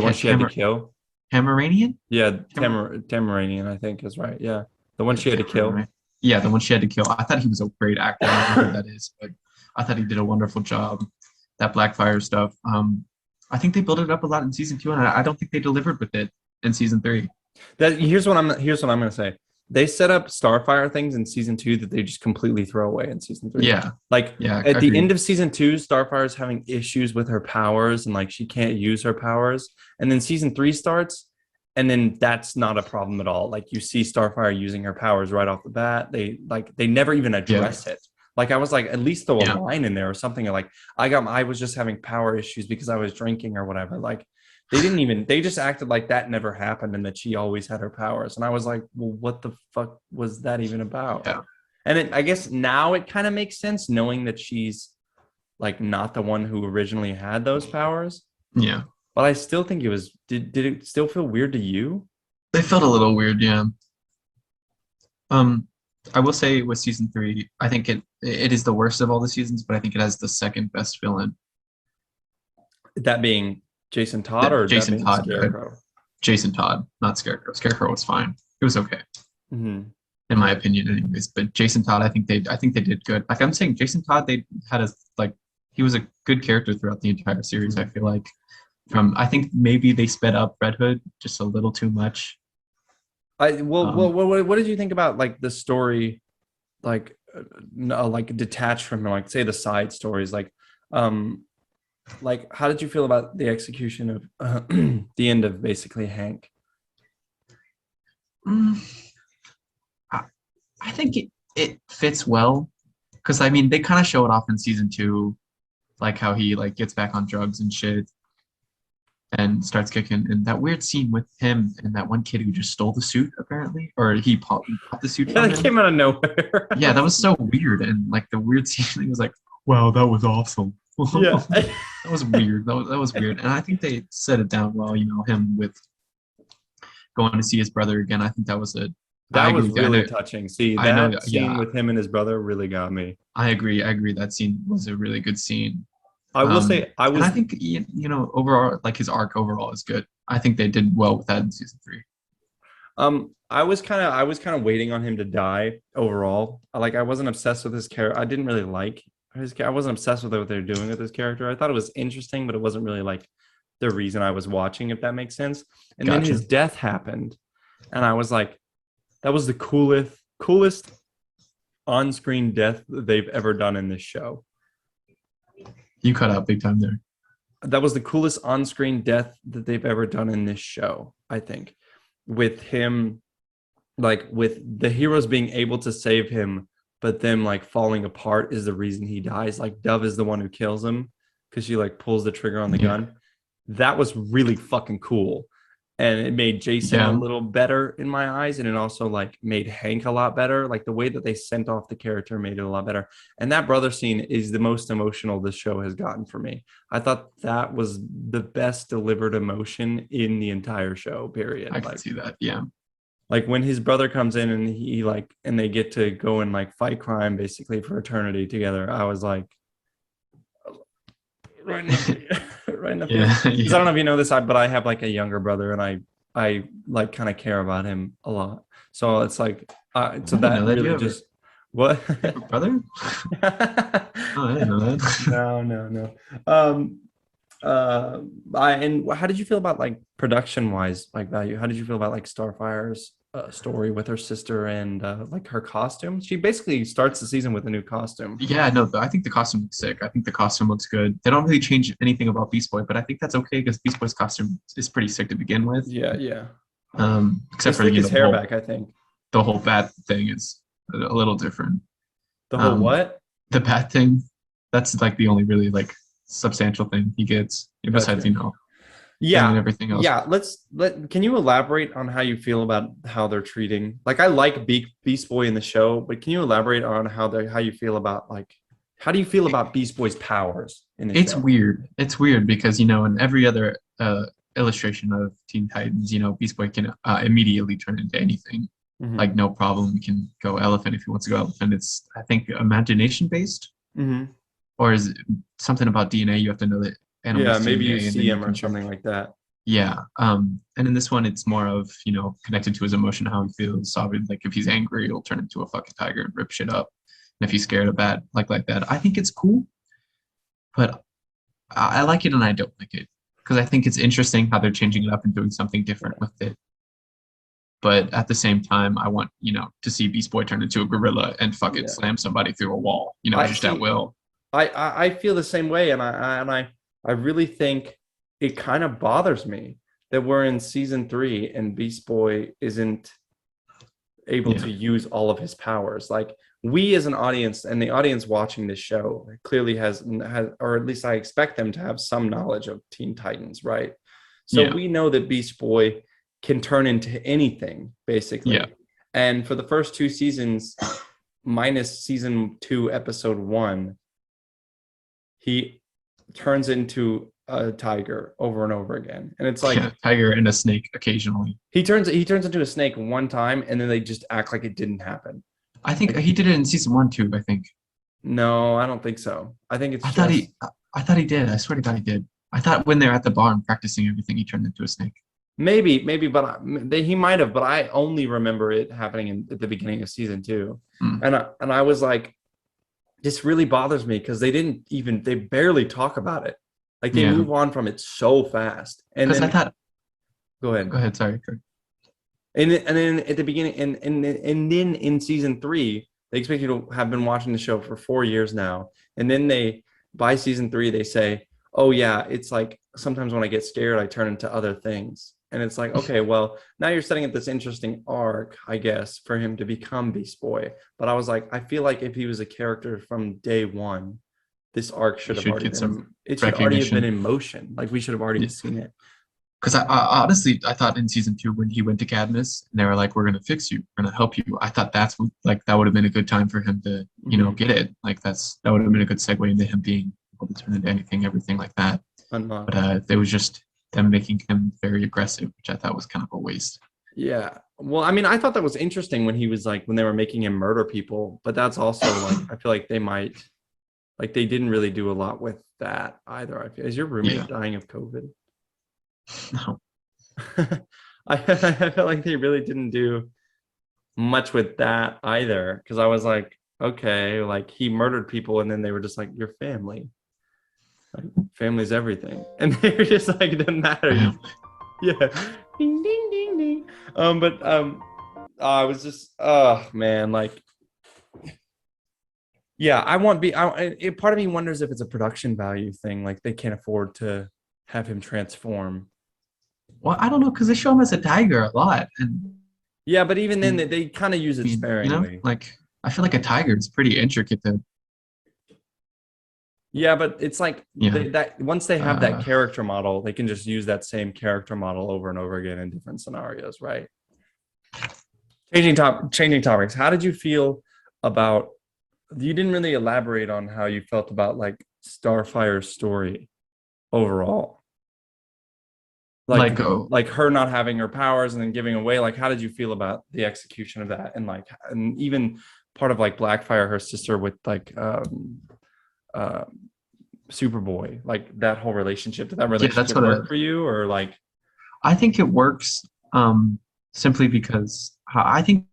one she had to kill. Tamaranian? Yeah, Tamaranian, I think is right. Yeah, the one she had to kill. Yeah, the one she had to kill. I thought he was a great actor. I don't know who that is, but I thought he did a wonderful job. That Blackfire stuff. I think they built it up a lot in season 2, and I don't think they delivered with it in season 3. Here's what I'm gonna say. they set up Starfire things in season 2 that they just completely throw away in season 3. Yeah, Like yeah. at the Agreed. end of season 2, Starfire is having issues with her powers and like she can't use her powers. And then season 3 starts, and then that's not a problem at all. Like you see Starfire using her powers right off the bat. They never even address it. Like I was like, at least throw a line in there or something. Like I was just having power issues because I was drinking or whatever. Like they just acted like that never happened and that she always had her powers. And I was like, well, what the fuck was that even about? Yeah. And I guess now it kind of makes sense knowing that she's like not the one who originally had those powers. Yeah. But I still think it was, did it still feel weird to you? They felt a little weird, yeah. I will say with season 3, I think it is the worst of all the seasons, but I think it has the second best villain. That being Jason Todd or Jason Todd, Scarecrow? Jason Todd, not Scarecrow. Scarecrow was fine. It was okay. Mm-hmm. In my opinion, anyways. But Jason Todd, I think they did good. Like I'm saying, Jason Todd, they had he was a good character throughout the entire series. I feel like I think maybe they sped up Red Hood just a little too much. What did you think about like the story, like detached from like say the side stories, like how did you feel about the execution of the end of basically Hank? I think it fits well because I mean they kind of show it off in season 2, like how he like gets back on drugs and shit and starts kicking. And that weird scene with him and that one kid who just stole the suit apparently, or he popped the suit. Yeah, that came out of nowhere. Yeah, that was so weird. And like the weird scene, he was like, "Wow, that was awesome." Yeah, that was weird. That was weird. And I think they set it down well. You know, him with going to see his brother again. I think that was really touching. See, that scene with him and his brother really got me. I agree. That scene was a really good scene. I will say and I think you know overall like his arc overall is good. I think they did well with that in season 3. I was kind of waiting on him to die overall. I wasn't obsessed with his character. I didn't really like his. I wasn't obsessed with what they're doing with his character. I thought it was interesting, but it wasn't really like the reason I was watching, if that makes sense. And then his death happened, and I was like, that was the coolest on-screen death that they've ever done in this show. You cut out big time there. That was the coolest on-screen death that they've ever done in this show, I think. With him, like with the heroes being able to save him, but them like falling apart is the reason he dies. Like Dove is the one who kills him because she like pulls the trigger on the gun. That was really fucking cool. And it made Jason a little better in my eyes. And it also like made Hank a lot better. Like the way that they sent off the character made it a lot better. And that brother scene is the most emotional this show has gotten for me. I thought that was the best delivered emotion in the entire show, period. I can see that. Yeah. Like when his brother comes in and and they get to go and like fight crime basically for eternity together. I was like, right in the face. I don't know if you know this, but I have like a younger brother, and I like kind of care about him a lot. So it's like, so that really just what brother? Oh, I didn't know that. No. And how did you feel about like production wise, like value? How did you feel about like Starfire's story with her sister and like her costume? She basically starts the season with a new costume. Yeah, no, I think the costume looks sick. I think the costume looks good. They don't really change anything about Beast Boy, but I think that's okay because Beast Boy's costume is pretty sick to begin with. Yeah. Except for his hair back, I think. The whole bat thing is a little different. The whole what? The bat thing. That's like the only really like substantial thing he gets besides and everything else. Can you elaborate on how you feel about how they're treating, like I like Beast Boy in the show, but can you elaborate on how you feel about like, how do you feel about Beast Boy's powers in the show? It's weird because in every other illustration of Teen Titans, Beast Boy can immediately turn into anything. Mm-hmm. Like no problem. He can go elephant if he wants to go elephant. It's I think imagination based. Mm-hmm. Or is it something about DNA? You have to know that animals. Yeah, maybe you see him or something like that. Yeah. And in this one, it's more of connected to his emotion, how he feels. So like if he's angry, he'll turn into a fucking tiger and rip shit up. And if he's scared of bat, like that, I think it's cool. But I like it and I don't like it because I think it's interesting how they're changing it up and doing something different with it. But at the same time, I want, to see Beast Boy turn into a gorilla and fuck it, Yeah. slam somebody through a wall, I just at see. will. I feel the same way, and I really think it kind of bothers me that we're in season 3 and Beast Boy isn't able Yeah. to use all of his powers. Like we as an audience and the audience watching this show clearly has, or at least I expect them to have some knowledge of Teen Titans, right? So Yeah. we know that Beast Boy can turn into anything basically. Yeah. And for the first 2 seasons, minus season 2, episode 1, he turns into a tiger over and over again. And it's like Yeah. Tiger and a snake occasionally. he turns into a snake one time and then they just act like it didn't happen. I think Like, he did it in season 1 too, I think. no, I don't think so. I think it's I thought just he did. I swear to God he did. I thought when they're at the barn practicing everything, he turned into a snake. maybe, but he might have, but I only remember it happening at the beginning of season 2. Mm. And I was like, this really bothers me because they barely talk about it. Like they move on from it so fast. And Because then I thought, go ahead. go ahead, sorry. And then at the beginning, and then in season 3, they expect you to have been watching the show for 4 years now. And then by season 3, they say, oh yeah, it's like sometimes when I get scared, I turn into other things. And it's like, okay, well, now you're setting up this interesting arc, I guess, for him to become Beast Boy. But I was like, I feel like if he was a character from day 1, this arc should have already been, it should already have been in motion. Like we should have already seen it. Because I honestly, I thought in season 2 when he went to Cadmus and they were like, "We're gonna fix you, we're gonna help you." I thought that would have been a good time for him to, get it. Like that would have been a good segue into him being able to turn into anything, everything like that. Unlocked. But it was just them making him very aggressive, which I thought was kind of a waste. Yeah. Well, I mean, I thought that was interesting when he was like when they were making him murder people, but that's also like I feel like they didn't really do a lot with that either. I feel. Is your roommate dying of COVID? No. I felt like they really didn't do much with that either because I was like, okay, like he murdered people and then they were just like, your family. Like, family's everything. And they were just like, it doesn't matter. Yeah. Ding, ding, ding, ding. I was just, oh man, like, yeah, part of me wonders if it's a production value thing. Like they can't afford to have him transform. Well, I don't know because they show him as a tiger a lot, and yeah, but even then they kind of use it sparingly. Like I feel like a tiger is pretty intricate to. Yeah, but it's like that once they have that character model, they can just use that same character model over and over again in different scenarios, right? Changing topics. How did you feel about? You didn't really elaborate on how you felt about like Starfire's story overall. Like her not having her powers and then giving away. Like, how did you feel about the execution of that? And even part of like Blackfire, her sister with like Superboy, like that whole relationship. Did that relationship work for you, or like? I think it works simply because I think,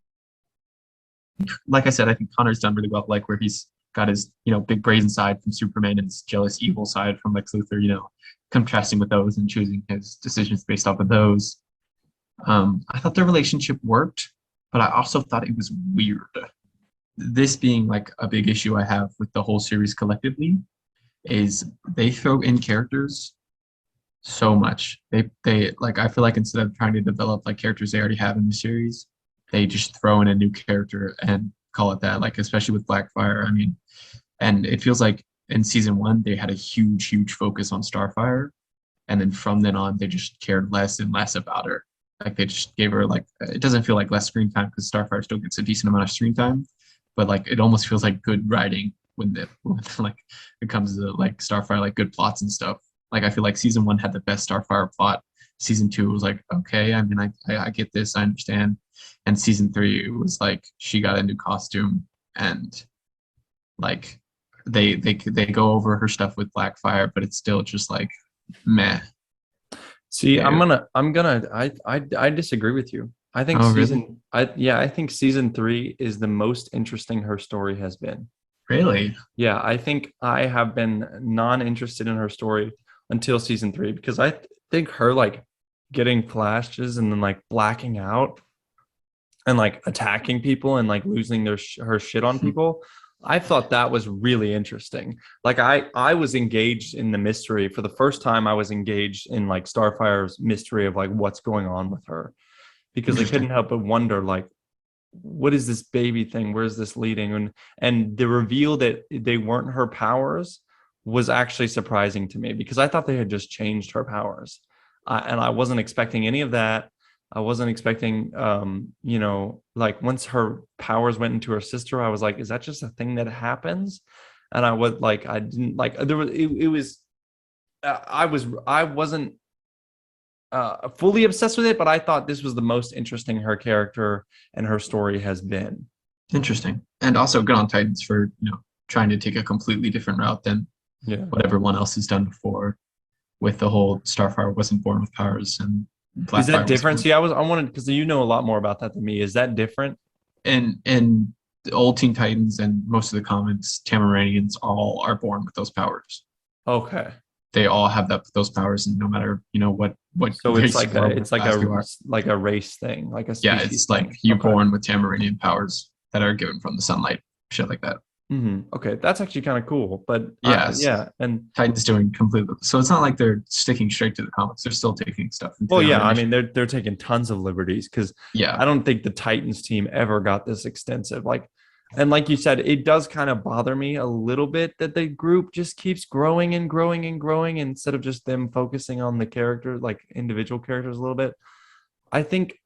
like I said, I think Connor's done really well. Like where he's got his big brazen side from Superman and his jealous evil side from Lex Luthor. Contrasting with those and choosing his decisions based off of those. I thought their relationship worked, but I also thought it was weird. This being like a big issue I have with the whole series collectively is they throw in characters so much. They like I feel like instead of trying to develop like characters they already have in the series, they just throw in a new character and call it that. Like especially with Blackfire, I mean, and it feels like in season 1 they had a huge focus on Starfire, and then from then on they just cared less and less about her. Like they just gave her like it doesn't feel like less screen time because Starfire still gets a decent amount of screen time, but like it almost feels like good writing when like it comes to like Starfire, like good plots and stuff. Like I feel like season 1 had the best Starfire plot. Season 2 was like, okay, I mean I get this, I understand. And season 3 it was like she got a new costume and like they go over her stuff with Blackfire, but it's still just like meh. See, I disagree with you. I think I think season 3 is the most interesting her story has been. Really? Yeah, I think I have been non-interested in her story until season 3 because I think her like getting flashes and then like blacking out and like attacking people and like losing her shit on people. I thought that was really interesting. Like I was engaged in the mystery for the first time. I was engaged in like Starfire's mystery of like what's going on with her, because I couldn't help but wonder like, what is this baby thing? Where's this leading? And the reveal that they weren't her powers was actually surprising to me, because I thought they had just changed her powers, and I wasn't expecting any of that. I wasn't expecting, like once her powers went into her sister, I was like, is that just a thing that happens? And I was like, I didn't like there was it was I wasn't fully obsessed with it, but I thought this was the most interesting her character and her story has been. Interesting. And also good on Titans for, trying to take a completely different route than what everyone else has done before, with the whole Starfire wasn't born with powers and Is that Blackfire different? was See, I wanted, because you know a lot more about that than me. Is that different? in the old Teen Titans and most of the comics, Tamaranians all are born with those powers. Okay. They all have those powers, and no matter what So it's race like you are, it's what like class you are. like a race thing, like a Yeah, species it's like thing. you're Okay. born with Tamaranian powers that are given from the sunlight, shit like that. Okay, that's actually kind of cool. But Yes, yeah, and Titans doing completely. So it's not like they're sticking straight to the comics. They're still taking stuff into well, their yeah, own I mean initiative. they're taking tons of liberties, because Yeah, I don't think the Titans team ever got this extensive. Like, and like you said, it does kind of bother me a little bit that the group just keeps growing and growing and growing instead of just them focusing on the character, like individual characters a little bit. I think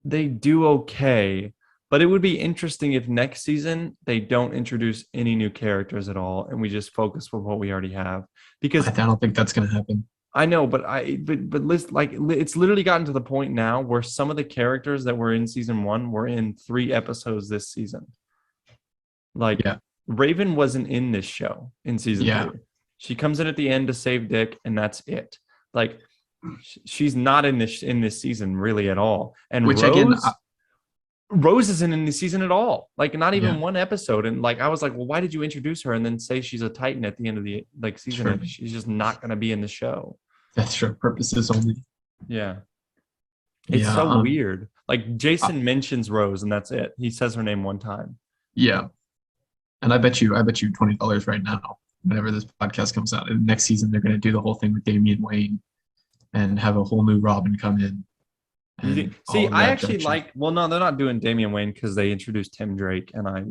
they do okay, but it would be interesting if next season they don't introduce any new characters at all and we just focus with what we already have. Because I don't think that's going to happen. I know, but listen, like it's literally gotten to the point now where some of the characters that were in season 1 were in 3 episodes this season. Like Yeah, Raven wasn't in this show in season yeah. 3. She comes in at the end to save Dick, and that's it. Like she's not in this season really at all. And Which again, Rose isn't in the season at all. Like not yeah, even one episode. And like I was like, well, why did you introduce her and then say she's a Titan at the end of the like season? true. And she's just not going to be in the show. That's for purposes only. Yeah, it's Yeah, so weird. Like Jason mentions Rose and that's it. He says her name one time. yeah. And I bet you $20 right now, whenever this podcast comes out, and next season they're going to do the whole thing with Damian Wayne and have a whole new Robin come in. See, I actually like. Well, no, they're not doing Damian Wayne because they introduced Tim Drake, and I.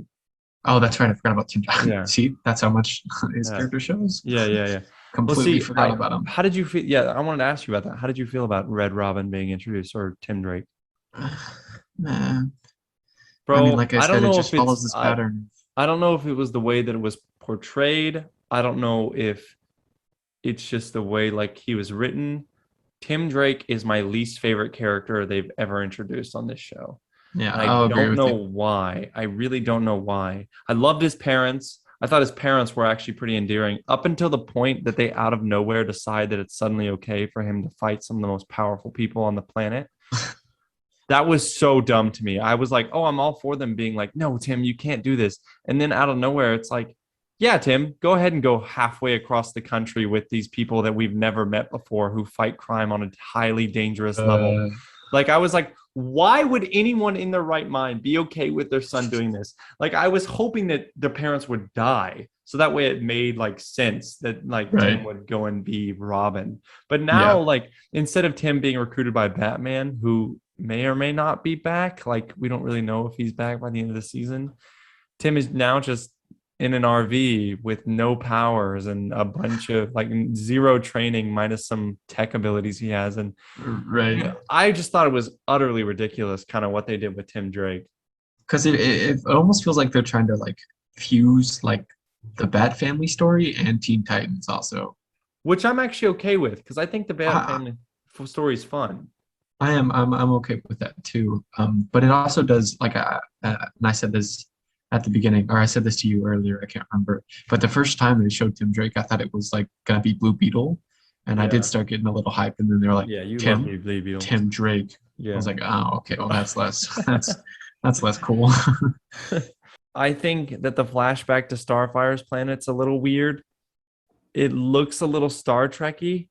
Oh, that's right. I forgot about Tim. Yeah. See, that's how much his character shows. Yeah. Completely forgot about him. How did you feel? Yeah, I wanted to ask you about that. How did you feel about Red Robin being introduced, or Tim Drake? Man, Bro, I mean, like I said, don't it know just if follows this pattern. I don't know if it was the way that it was portrayed. I don't know if it's just the way like he was written. Tim Drake is my least favorite character they've ever introduced on this show. Yeah, And I'll I agree don't with know you. why. I really don't know why. I loved his parents. I thought his parents were actually pretty endearing up until the point that they out of nowhere decide that it's suddenly okay for him to fight some of the most powerful people on the planet. That was so dumb to me. I was like, oh, I'm all for them being like, no, Tim, you can't do this. And then out of nowhere, it's like, yeah, Tim, go ahead and go halfway across the country with these people that we've never met before who fight crime on a highly dangerous level. Like, I was like, why would anyone in their right mind be okay with their son doing this? Like, I was hoping that their parents would die. So that way it made like sense that like Tim would go and be Robin. But now, like, instead of Tim being recruited by Batman, who may or may not be back, like, we don't really know if he's back by the end of the season, Tim is now just in an RV with no powers and a bunch of like zero training minus some tech abilities he has. And I just thought it was utterly ridiculous kind of what they did with Tim Drake. Because it almost feels like they're trying to like fuse like the Bat Family story and Teen Titans also. Which I'm actually okay with, because I think the Bat Family story is fun. I'm okay with that too. But it also does, like, and I said this at the beginning, or I said this to you earlier, I can't remember. But the first time they showed Tim Drake, I thought it was like gonna be Blue Beetle, and I did start getting a little hype. And then they're like, yeah, you Tim, love Blue Beetle. Tim Drake. Yeah, I was like, oh, okay, well that's less that's less cool. I think that the flashback to Starfire's planet's a little weird. It looks a little Star Trek-y.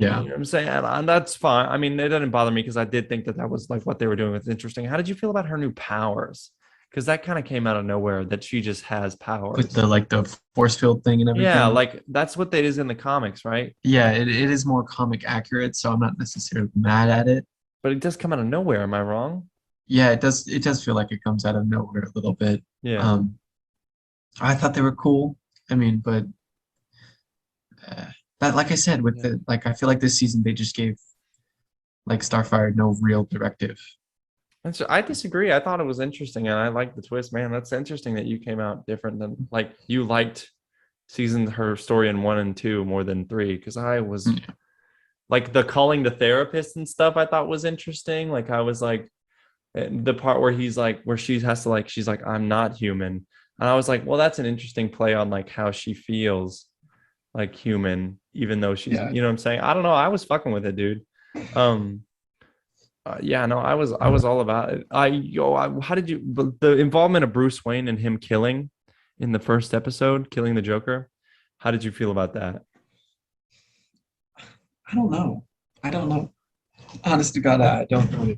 Yeah. You know what I'm saying? And that's fine. I mean, it doesn't bother me because I did think that that was like what they were doing was interesting. How did you feel about her new powers? Because that kind of came out of nowhere that she just has With powers. the like the force field thing and Yeah, everything. like that's what it is in the comics, right? Yeah, it is more comic accurate, so I'm not necessarily mad at it. But it does come out of nowhere. Am I wrong? Yeah, it does feel like it comes out of nowhere a little bit. Yeah. Um, I thought they were cool. I mean, but uh, that like I said, with Yeah. the like I feel like this season they just gave like Starfire no real directive. And so I disagree. I thought it was interesting and I liked the twist. Man, that's interesting that you came out different than like you liked season her story in 1 and 2 more than 3 because I was Yeah. like the calling the therapist and stuff I thought was interesting. Like I was like the part where he's like where she has to like she's like I'm not human. And I was like, well, that's an interesting play on like how she feels like human, even though she's Yeah. you know what I'm saying? I don't know. I was fucking with it, dude. Um yeah, no, I was all about it. How did you the involvement of Bruce Wayne and him killing in the first episode, killing the Joker? How did you feel about that? I don't know. I don't know. Honest to God, I don't know.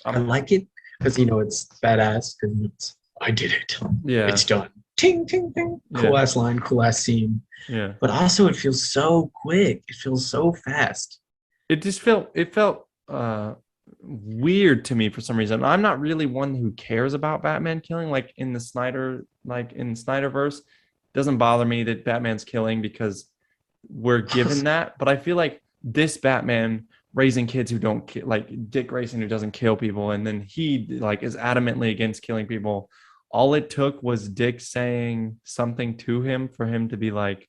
I Um, like it because it's badass because it's I did it. yeah, It's done. Ting ting ting. yeah, Cool ass line, cool ass scene. yeah. But also it feels so quick. It feels so fast. It felt weird to me for some reason. I'm not really one who cares about Batman killing, like in the Snyderverse. Doesn't bother me that Batman's killing because we're given that. But I feel like this Batman raising kids who don't like Dick Grayson who doesn't kill people, and then he like is adamantly against killing people. All it took was Dick saying something to him for him to be like,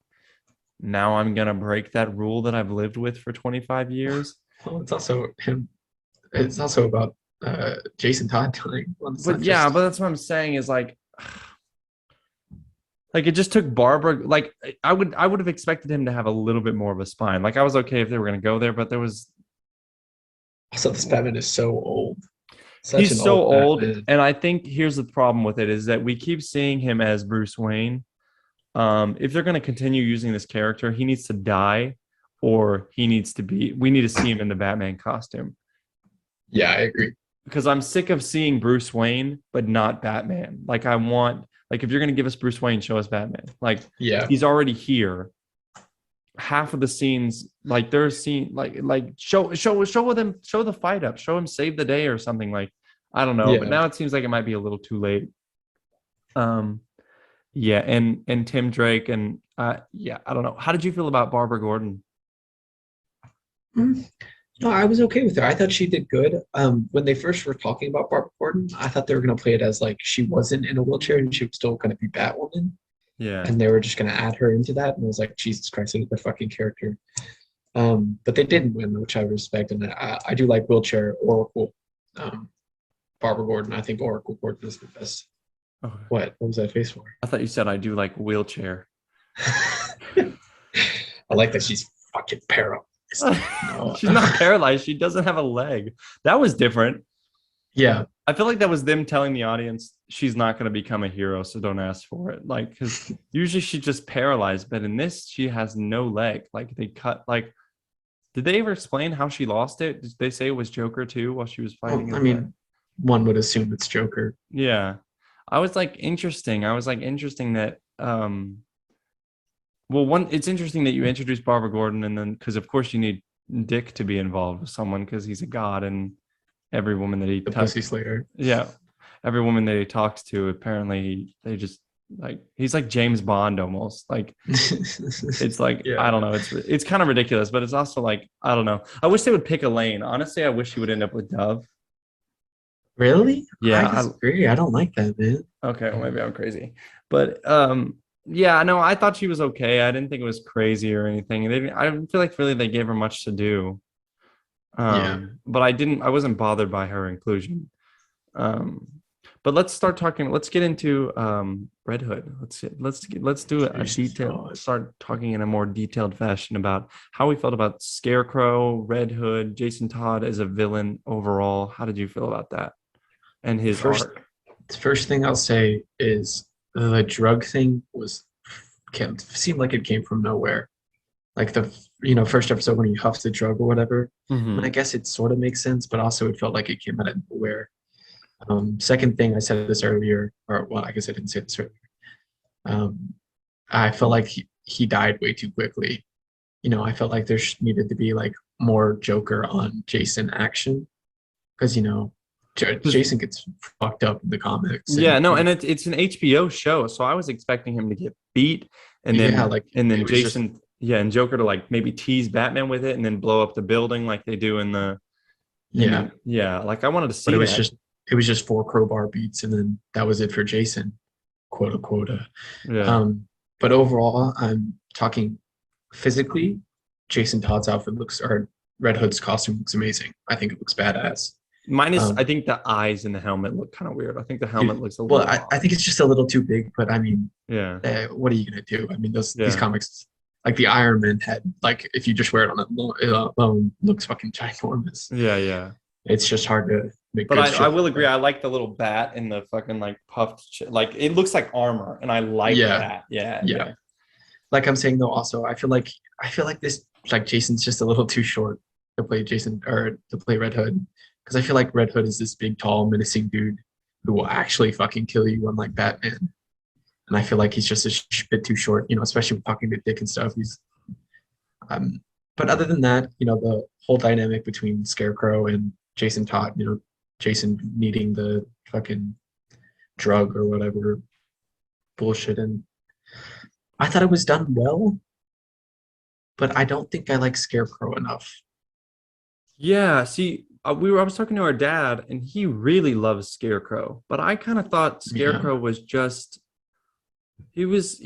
now I'm gonna break that rule that I've lived with for 25 years. Well, it's also him. It's also about Jason Todd dying. Well, it's But not yeah, but just that's what I'm saying is like it just took Barbara. Like I would have expected him to have a little bit more of a spine. Like I was okay if they were gonna go there, but there was also this Batman is so old. Such an he's so old old, Batman. and I think here's the problem with it is that we keep seeing him as Bruce Wayne. If they're gonna continue using this character, he needs to die, or he needs to be. We need to see him in the Batman costume Yeah, I agree. because I'm sick of seeing Bruce Wayne but not Batman. Like I want, like if you're gonna give us Bruce Wayne, show us Batman. Like Yeah. he's already here. Half of the scenes, like there's scene, like show them, show the fight up, show him save the day or something. Like I don't know, but Yeah. now it seems like it might be a little too late. Um, yeah, and Tim Drake and yeah, I don't know. How did you feel about Barbara Gordon? Mm. No, I was okay with her. I thought she did good. When they first were talking about Barbara Gordon, I thought they were going to play it as like she wasn't in a wheelchair and she was still going to be Batwoman, Yeah, and they were just going to add her into that. And I was like, Jesus Christ, look at the fucking character. But they didn't win, which I respect, and I do like wheelchair Oracle. Barbara Gordon. I think Oracle Gordon is the best. oh, What was that face for? I thought you said I do like wheelchair. I like that she's fucking paralyzed. No. She's not paralyzed. She doesn't have a leg. That was different. Yeah. I feel like that was them telling the audience she's not going to become a hero, so don't ask for it. Like, because usually she's just paralyzed, but in this, she has no leg. Like, they cut, like, did they ever explain how she lost it? Did they say it was Joker too while she was fighting? Well, I mean, one would assume it's Joker. yeah. I was like, interesting. I was like, interesting that, well, one, it's interesting that you introduced Barbara Gordon, and then, because of course you need Dick to be involved with someone because he's a god and every woman that he The touches. Pussy Slayer. Yeah. Every woman that he talks to, apparently they just like he's like James Bond almost. Like it's like Yeah. I don't know. It's kind of ridiculous, but it's also like I don't know. I wish they would pick a lane. Honestly, I wish he would end up with Dove. Really? Yeah, I disagree. I don't like that, man. okay, well, maybe I'm crazy. But yeah, no, I thought she was okay. I didn't think it was crazy or anything. I didn't feel like really they gave her much to do. Yeah. But I wasn't bothered by her inclusion. Um, but let's start talking. Let's get into Red Hood. Let's do a Jesus detail. God. Start talking in a more detailed fashion about how we felt about Scarecrow, Red Hood, Jason Todd as a villain overall. How did you feel about that and his First, arc? first thing I'll say is the drug thing seemed like it came from nowhere. like the first episode when he huffs the drug or whatever. And I Mhm. guess it sort of makes sense, but also it felt like it came out of nowhere. Second thing, I said this earlier, or well, I guess I didn't say this earlier. Um, I felt like he died way too quickly. I felt like there needed to be like more Joker on Jason action because Jason gets fucked up in the comics, Yeah, and no, and it's an HBO show, so I was expecting him to get beat, and yeah, then like and then it was just Jason, yeah, and Joker to like maybe tease Batman with it, and then blow up the building like they do in the, and yeah, then yeah, like I wanted to but see it was that. just four crowbar beats, and then that was it for Jason, quote unquote. Yeah, Um, but overall, I'm talking physically. Jason Todd's outfit or Red Hood's costume looks amazing. I think it looks badass. minus I Um, think the eyes in the helmet look kind of weird. I think the helmet it- looks a well, little I odd. think it's just a little too big, but I mean, Yeah, what are you gonna do? I mean, these yeah, comics, like the Iron Man head, like if you just wear it on alone, looks fucking ginormous. yeah, yeah. It's just hard to make But good I shit will like agree. that. I like the little bat and the fucking like puffed shit. Like it looks like armor, and I like Yeah, that. Yeah, yeah. yeah. Like I'm saying though, also I feel like this like Jason's just a little too short to play Jason or to play Red Hood because I feel like Red Hood is this big, tall, menacing dude who will actually fucking kill you, unlike Batman. And I feel like he's just a bit too short, especially with talking to Dick and stuff. Um, but other than that, the whole dynamic between Scarecrow and Jason Todd, Jason needing the fucking drug or whatever bullshit, and I thought it was done well, but I don't think I like Scarecrow enough. Yeah, see, I was talking to our dad, and he really loves Scarecrow, but I kind of thought Yeah, Scarecrow was just he was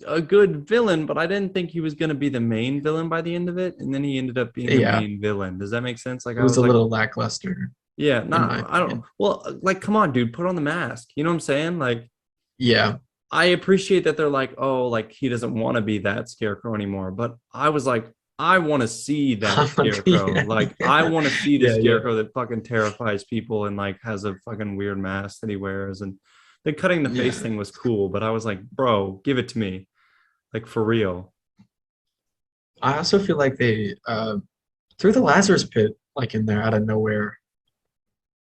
a good villain, but I didn't think he was going to be the main villain by the end of it, and then he ended up being the yeah, main villain. Does that make sense? Like it I was was a like, little lackluster yeah, in my not I don't opinion. well, like come on, dude, put on the mask. You know what I'm saying? Like Yeah, I appreciate that they're like, oh, like he doesn't want to be that Scarecrow anymore, but I was like I want to see that Scarecrow. yeah, Like, I want to see the yeah, yeah, Scarecrow that fucking terrifies people and like has a fucking weird mask that he wears. And the cutting the face yeah. thing was cool, but I was like, bro, give it to me, like for real. I also feel like they threw the Lazarus pit like in there out of nowhere.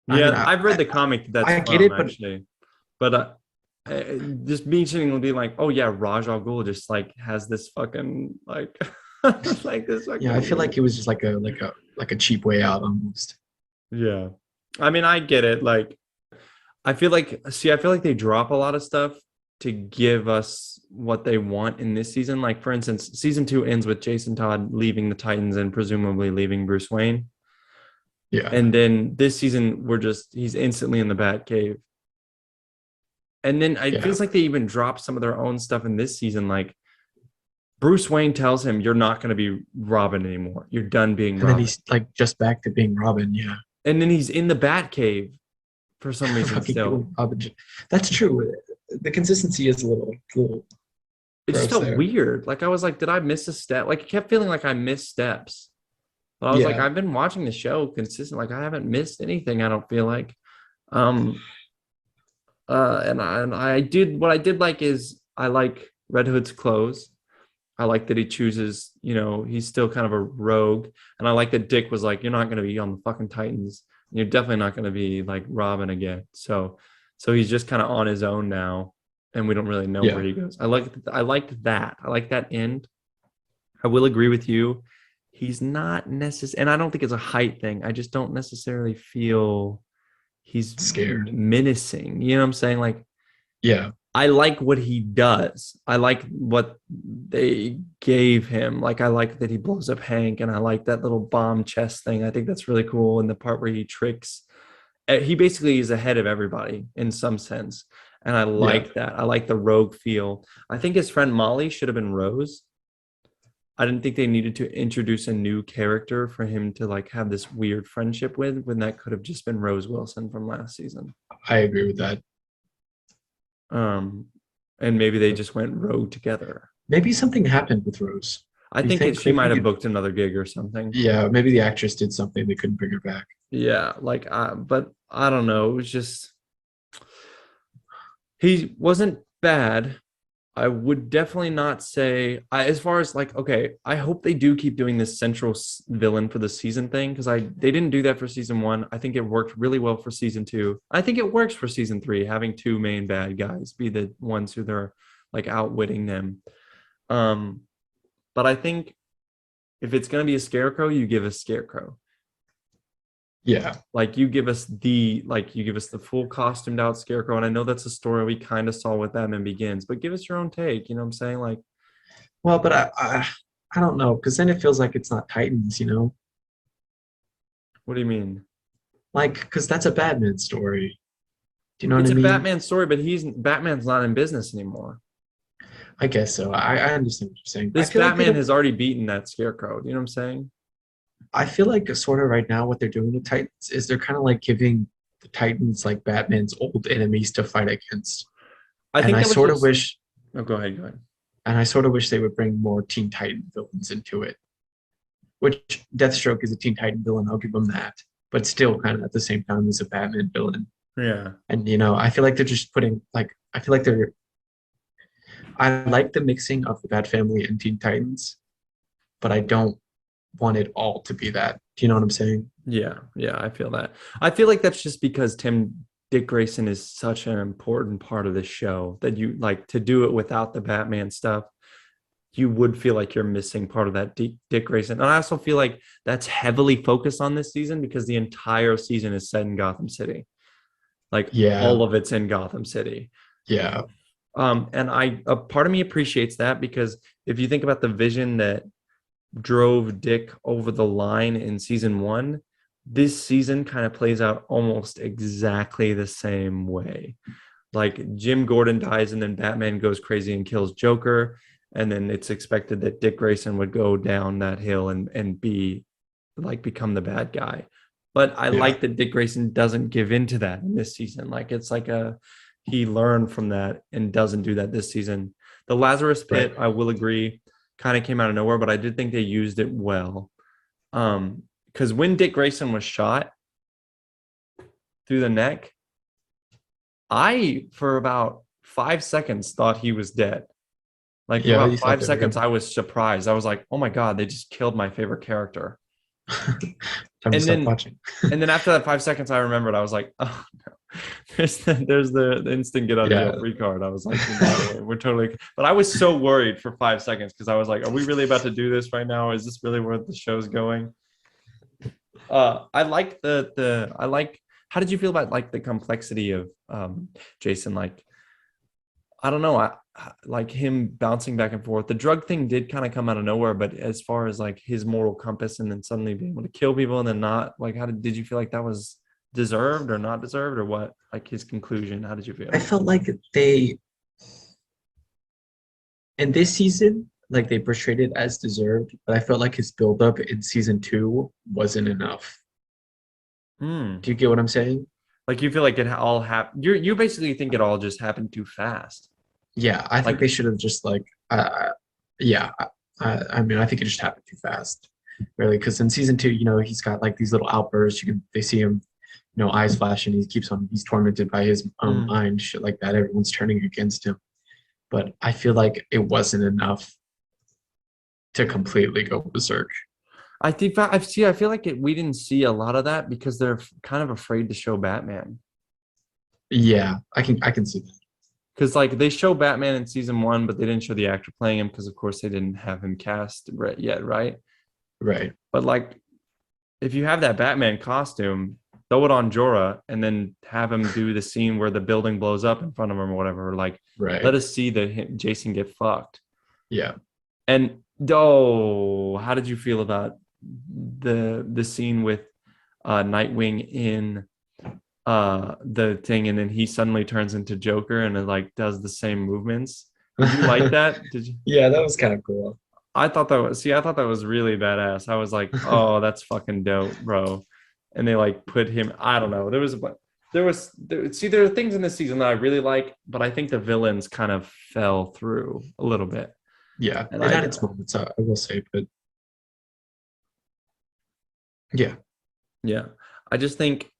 I mean, Yeah, I've read the comic that's I get from it, but actually, but just me sitting and being like, oh yeah, Raj Al Ghul just like has this fucking like like this yeah, I fucking feel like weird. it was just like a cheap way out almost. Yeah, I mean, I get it. Like, I feel like they drop a lot of stuff to give us what they want in this season. Like, for instance, season two ends with Jason Todd leaving the Titans and presumably leaving Bruce Wayne. Yeah, And then this season, he's instantly in the Bat Cave. And then it yeah. feels like they even dropped some of their own stuff in this season. Like, Bruce Wayne tells him, you're not going to be Robin anymore. You're done being And then Robin. he's like just back to being Robin. Yeah, And then he's in the Bat Cave for some reason fucking still. doing Robin. That's true. The consistency is a little It just gross felt there. weird. Like I was like, did I miss a step? Like it kept feeling like I missed steps. But I was like, Yeah, I've been watching the show consistent. Like I haven't missed anything. I don't feel like. Um. And I did what I did like is I like Red Hood's clothes. I like that he chooses. He's still kind of a rogue, and I like that Dick was like, you're not going to be on the fucking Titans. You're definitely not going to be like Robin again. So he's just kind of on his own now, and we don't really know where yeah. he goes. I liked that. I like that end. I will agree with you. He's not necessary, and I don't think it's a height thing. I just don't necessarily feel he's Scared. menacing. You know what I'm saying? Like, Yeah, I like what he does. I like what they gave him. Like, I like that he blows up Hank, and I like that little bomb chest thing. I think that's really cool. And the part where he tricks, he basically is ahead of everybody in some sense. And I yeah. like that. I like the rogue feel. I think his friend Molly should have been Rose. I didn't think they needed to introduce a new character for him to like have this weird friendship with when that could have just been Rose Wilson from last season. I agree with that. Um, and maybe they just went rogue together. Maybe something happened with Rose. I You think think she might have maybe? booked another gig or something. Yeah, maybe the actress did something they couldn't bring her back. Yeah, but I don't know. It was just he wasn't bad. I would definitely not say as far as like, okay, I hope they do keep doing this central villain for the season thing because they didn't do that for season one. I think it worked really well for season two. I think it works for season three, having two main bad guys be the ones who they're like outwitting them. Um, but I think if it's gonna be a scarecrow, you give us scarecrow. Yeah. Like you give us the full costumed out scarecrow. And I know that's a story we kind of saw with Batman Begins, but give us your own take. You know what I'm saying? Like, Well, but I don't know, because then it feels like it's not Titans, you know? what do you mean? Like, because that's a Batman story. Do you know what It's I a mean? Batman story, but Batman's not in business anymore. I guess so. I understand what you're saying. I This feel like they Batman don't. has already beaten that scarecrow. You know what I'm saying? I feel like sort of right now what they're doing with Titans is they're kind of like giving the Titans like Batman's old enemies to fight against. I And think I that was sort of just wish oh go ahead, go ahead. and I sort of wish they would bring more Teen Titan villains into it. Which Deathstroke is a Teen Titan villain, I'll give them that. But still kind of at the same time he's a Batman villain. Yeah. And I feel like they're just putting like I feel like they're I like the mixing of the Bat Family and Teen Titans, but I don't want it all to be that. Do you know what I'm saying? Yeah, yeah, I feel that. I feel like that's just because Dick Grayson is such an important part of the show that you like to do it without the Batman stuff. You would feel like you're missing part of that Dick Grayson. And I also feel like that's heavily focused on this season because the entire season is set in Gotham City. Like Yeah, all of it's in Gotham City. yeah, And a part of me appreciates that because if you think about the vision that drove Dick over the line in season one, this season kind of plays out almost exactly the same way. Like Jim Gordon dies and then Batman goes crazy and kills Joker. And then it's expected that Dick Grayson would go down that hill and be like become the bad guy. But I yeah, like that Dick Grayson doesn't give into that in this season. Like it's like he learned from that and doesn't do that this season. The Lazarus right. Pit, I will agree, kind of came out of nowhere, but I did think they used it well. Because when Dick Grayson was shot through the neck, I for about 5 seconds thought he was dead. Like for Yeah, about you thought five they were seconds, gonna I was surprised. I was like, "Oh my god, they just killed my favorite character." time to And stop then, watching. and then after that 5 seconds, I remembered. I was like, "Oh no, there's the instant get out of jail Yeah, free card." I was like, "No, we're totally." But I was so worried for 5 seconds because I was like, "Are we really about to do this right now? Is this really where the show's going?" I like the I like. How did you feel about like the complexity of Jason? Like I don't know. Like him bouncing back and forth. The drug thing did kind of come out of nowhere, but as far as like his moral compass and then suddenly being able to kill people and then not, like, how did you feel like that was deserved or not deserved or what? Like his conclusion, how did you I feel? felt like they in this season, like they portrayed it as deserved, but I felt like his buildup in season two wasn't enough. Hmm. Do you get what I'm saying? Like you feel like it all happened. You basically think it all just happened too fast. Yeah, I think they Like, should have just like, yeah. I mean, I think it just happened too fast, really. Because in season two, he's got like these little outbursts. They see him, eyes flashing. He's tormented by his own hmm. mind, shit like that. Everyone's turning against him. But I feel like it wasn't enough to completely go berserk. I think I feel like we didn't see a lot of that because they're kind of afraid to show Batman. Yeah, I can see that. Because like they show Batman in season one, but they didn't show the actor playing him because of course they didn't have him cast yet, right? Right, But like if you have that Batman costume, throw it on Jorah and then have him do the scene where the building blows up in front of him or whatever. Like let right. us see Jason get fucked. Yeah. And how did you feel about the scene with Nightwing in the thing and then he suddenly turns into Joker and it like does the same movements? Did you like that? Did you? Yeah, that was kind of cool. I thought that was really badass. I was like, oh, that's fucking dope, bro. And they like put him, I don't know. There are things in this season that I really like, but I think the villains kind of fell through a little bit. Yeah, And it I had its moments, I will say, but yeah, yeah, I just think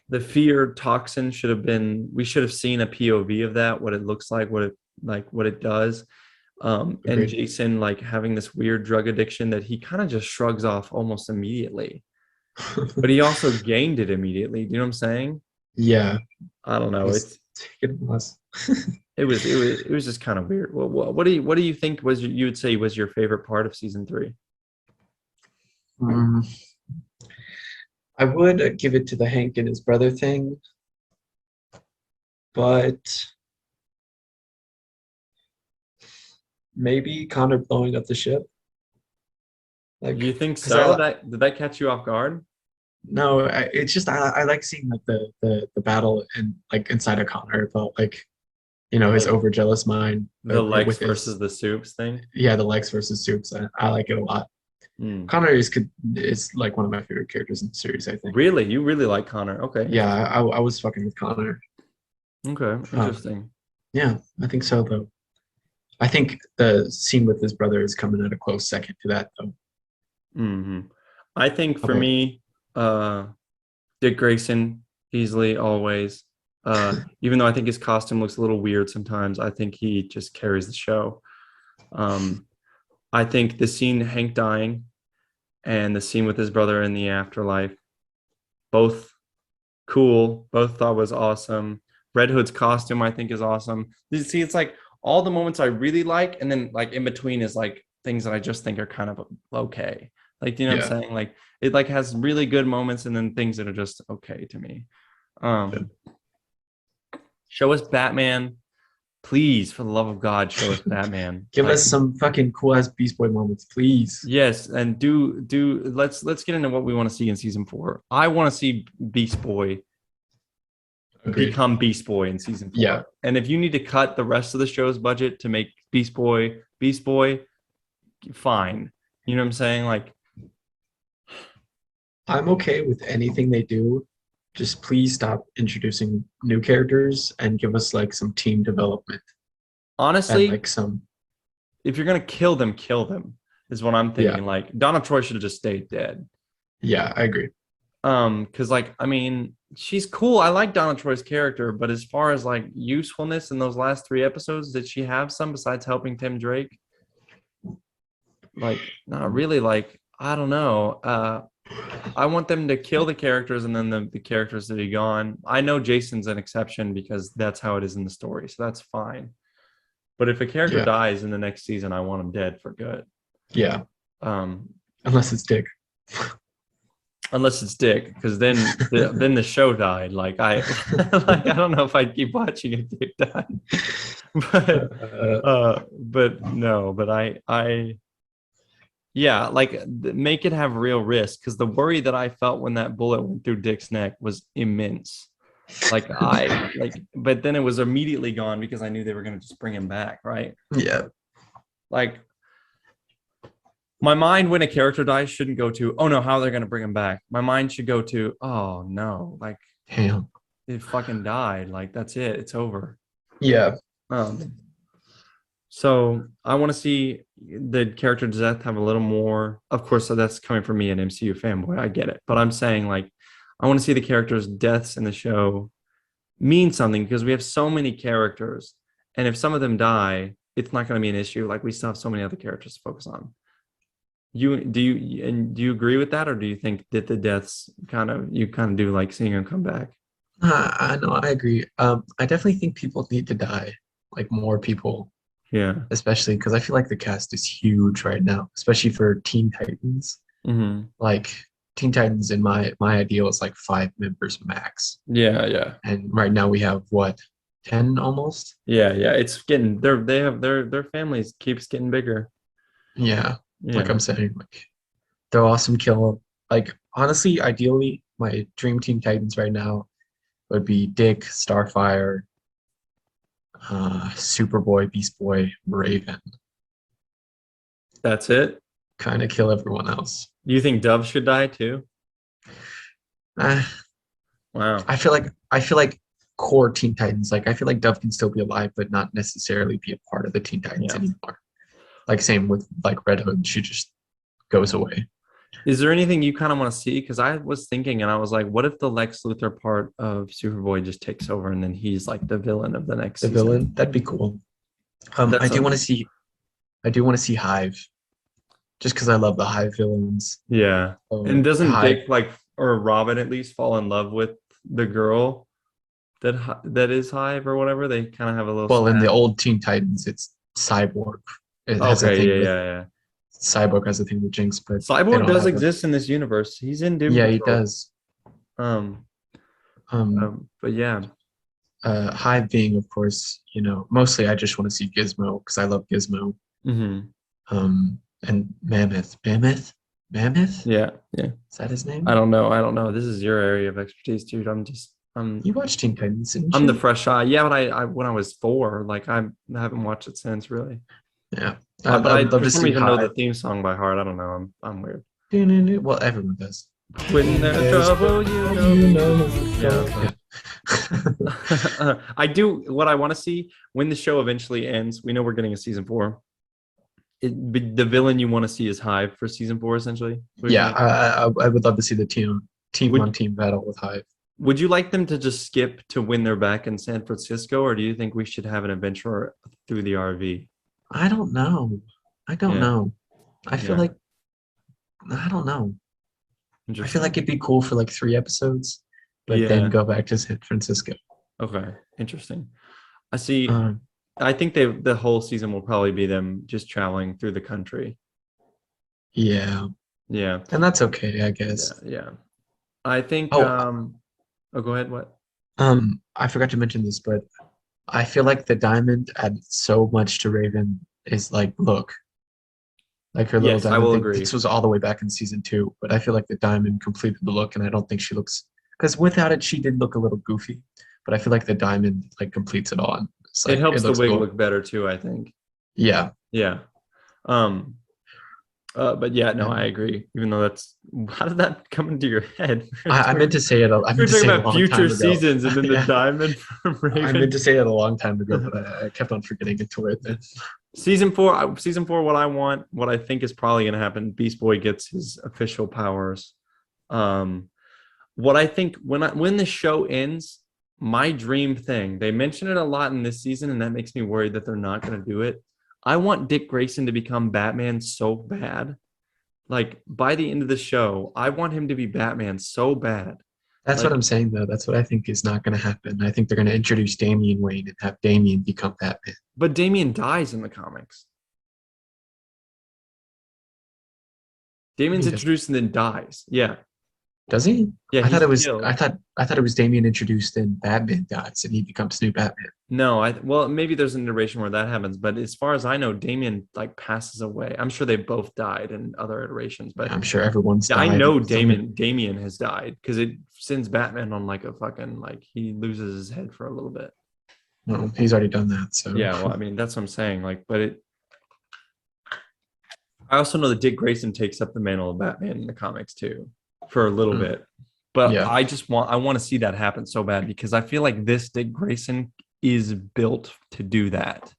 the fear toxin should have been, we should have seen a POV of that, what it looks like, what it like what it does. And Agreed. Jason like having this weird drug addiction that he kind of just shrugs off almost immediately, but he also gained it immediately. Do you know what I'm saying? Yeah. I don't know. Let's take it less. It was just kind of weird. What do you think was you would say was your favorite part of season 3? Mm, I would give it to the Hank and his brother thing, but maybe Connor blowing up the ship. Like, You think 'cause I so? Did that catch you off guard? no, it's just I like seeing like the battle and like inside of Connor about like his The overjealous mind the legs with versus his the soups thing. the Lex versus Soups. I like it a lot. Hmm. Connor is like one of my favorite characters in the series. I think. Really, you really like Connor? Okay, Yeah, interesting. I was fucking with Connor. Okay, Um, interesting. yeah, I think so though. I think the scene with his brother is coming at a close second to that though. Hmm. I think How for about me, Dick Grayson easily always. Even though I think his costume looks a little weird sometimes, I think he just carries the show. Um, I think the scene Hank dying and the scene with his brother in the afterlife, both cool, both thought was awesome. Red Hood's costume I think is awesome. You see, it's like all the moments I really like, and then like in between is like things that I just think are kind of okay. Like, you know what yeah, I'm saying? Like it like has really good moments and then things that are just okay to me. yeah. Um, show us Batman. Please, for the love of God, show us Batman. Give Like, us some fucking cool ass Beast Boy moments, please. yes, and do let's get into what we want to see in season 4. I want to see Beast Boy Agreed. become Beast Boy in season 4. Yeah. And if you need to cut the rest of the show's budget to make Beast Boy, fine. You know what I'm saying? Like, I'm okay with anything they do. Just please stop introducing new characters and give us like some team development and honestly, like some if you're gonna kill them, is what I'm yeah, thinking. Like, Donna Troy should have just stayed dead. yeah, I agree. Because like, I mean, she's cool. I like Donna Troy's character, but as far as like usefulness in those last 3 episodes, did she have some besides helping Tim Drake? Like, not really. Like, I don't know. I want them to kill the characters and then the characters to be gone. I know Jason's an exception because that's how it is in the story, so that's fine. But if a character Yeah, dies in the next season, I want him dead for good. yeah. Um, Unless it's Dick. unless it's Dick, because then the show died. Like like I don't know if I'd keep watching if Dick died. But no, but I yeah, like make it have real risk, because the worry that I felt when that bullet went through Dick's neck was immense. Like but then it was immediately gone because I knew they were going to just bring him back, right? Yeah, Like my mind when a character dies shouldn't go to, oh no, how they're going to bring him back. My mind should go to, oh no, like damn. it fucking died. Like that's it. It's over. Yeah, Um, so I want to see the character death have a little more. Of course, so that's coming from me, an MCU fanboy. I get it, but I'm saying like I want to see the characters' deaths in the show mean something, because we have so many characters, and if some of them die, it's not going to be an issue. Like we still have so many other characters to focus on. Do you agree with that, or do you think that the deaths kind of do like seeing them come back? I know, I agree. I definitely think people need to die, like more people, Yeah. especially because I feel like the cast is huge right now, especially for Teen Titans. Hmm. Like Teen Titans in my ideal is like 5 members max. Yeah. Yeah. And right now we have what, 10 almost? Yeah. Yeah. It's getting their families keeps getting bigger. Yeah. Like Yeah. I'm saying, like they're awesome kill. Like honestly, ideally, my dream Teen Titans right now would be Dick, Starfire, Superboy, Beast Boy, Raven. That's it. Kind of kill everyone else. Do you think Dove should die too? Uh, Wow. I feel like core Teen Titans, like I feel like Dove can still be alive, but not necessarily be a part of the Teen Titans Yeah. anymore. Like same with like Red Hood, she just goes away. Is there anything you kind of want to see? Because I was thinking, and I was like, what if the Lex Luthor part of Superboy just takes over, and then he's like the villain of the next The season? villain, that'd be cool. I do want something. to see. I do want to see Hive, just because I love the Hive villains. Yeah. And So doesn't Hive. Dick like or Robin at least fall in love with the girl that is Hive or whatever? They kind of have a little Well, in the spat. old Teen Titans, it's Cyborg. It has a Okay, thing yeah, with yeah, yeah. Cyborg has a thing with Jinx, but they Cyborg don't does have a. exist in this universe. He's in Doom Yeah, he Patrol. does. Um, Um, but yeah. Hive being, of course, mostly I just want to see Gizmo because I love Gizmo. Hmm. And Mammoth. Yeah, yeah. Is that his I name? don't know. I don't know. This is your area of expertise, dude. You watched Teen Titans, didn't I'm the you? fresh eye. Yeah, but I when I was 4, like I haven't watched it since really. Yeah, But I I would love for to some see reason know the Hive. theme song by heart. I don't know. I'm weird. Well, everyone does. When there's There's trouble, you know. Yeah. Yeah. I do what I want to see when the show eventually ends. We know we're getting a season 4. The villain you want to see is Hive for season 4, essentially. What do you Yeah, think? I would love to see the team on Would team battle with Hive. Would you like them to just skip to when they're back in San Francisco, or do you think we should have an adventure through the RV? I don't know. I don't Yeah, know. I feel yeah, like I don't know. I feel like interesting. it'd be cool for like 3 episodes, but then Yeah, go back to San Francisco. okay, interesting. I see. Um, I think the whole season will probably be them just traveling through the country. yeah, Yeah, and that's okay, I yeah, guess. yeah. I think. Oh, Oh, go ahead. What? I forgot to mention this, but I feel like the diamond added so much to Raven. Is like, look, like her little Yes, I diamond will thing. agree. This was all the way back in season 2, but I feel like the diamond completed the look, and I don't think she looks because without it, she did look a little goofy. But I feel like the diamond like completes it all. And it's It like it helps the looks wig cool. look better too, I think. Yeah, Yeah. Um, but yeah, no, I and agree. Even though that's how did that come into your head? I meant to say it. I We were meant to talking say it a about long future time ago. seasons and then the Yeah, diamond from I meant Raven. to say it a long time ago, but I kept on forgetting it to it. Then. Season 4, what I want, what I think is probably going to happen, Beast Boy gets his official powers. Um, what I think when the show ends, my dream thing, they mention it a lot in this season, and that makes me worried that they're not going to do it. I want Dick Grayson to become Batman so bad. Like by the end of the show, I want him to be Batman so bad. That's what Like, I'm saying, though. That's what I think is not going to happen. I think they're going to introduce Damian Wayne and have Damian become Batman. but Damian dies in the comics. Damian's He does. introduced and then dies. Yeah. Does he? Yeah, I thought he's it was. killed. I thought it was Damian introduced and Batman dies and he becomes new Batman. No, well, maybe there's an iteration where that happens, but as far as I know, Damien like passes away. I'm sure they both died in other iterations, Yeah, but I'm sure everyone's I died. know It's only- Damien has died because it sends Batman on like a fucking like he loses his head for a little bit. well, he's already done that. So Yeah, well, I mean that's what I'm saying. Like, but I also know that Dick Grayson takes up the mantle of Batman in the comics too for a little Mm. bit. But Yeah. I want to see that happen so bad because I feel like this Dick Grayson is built to do that.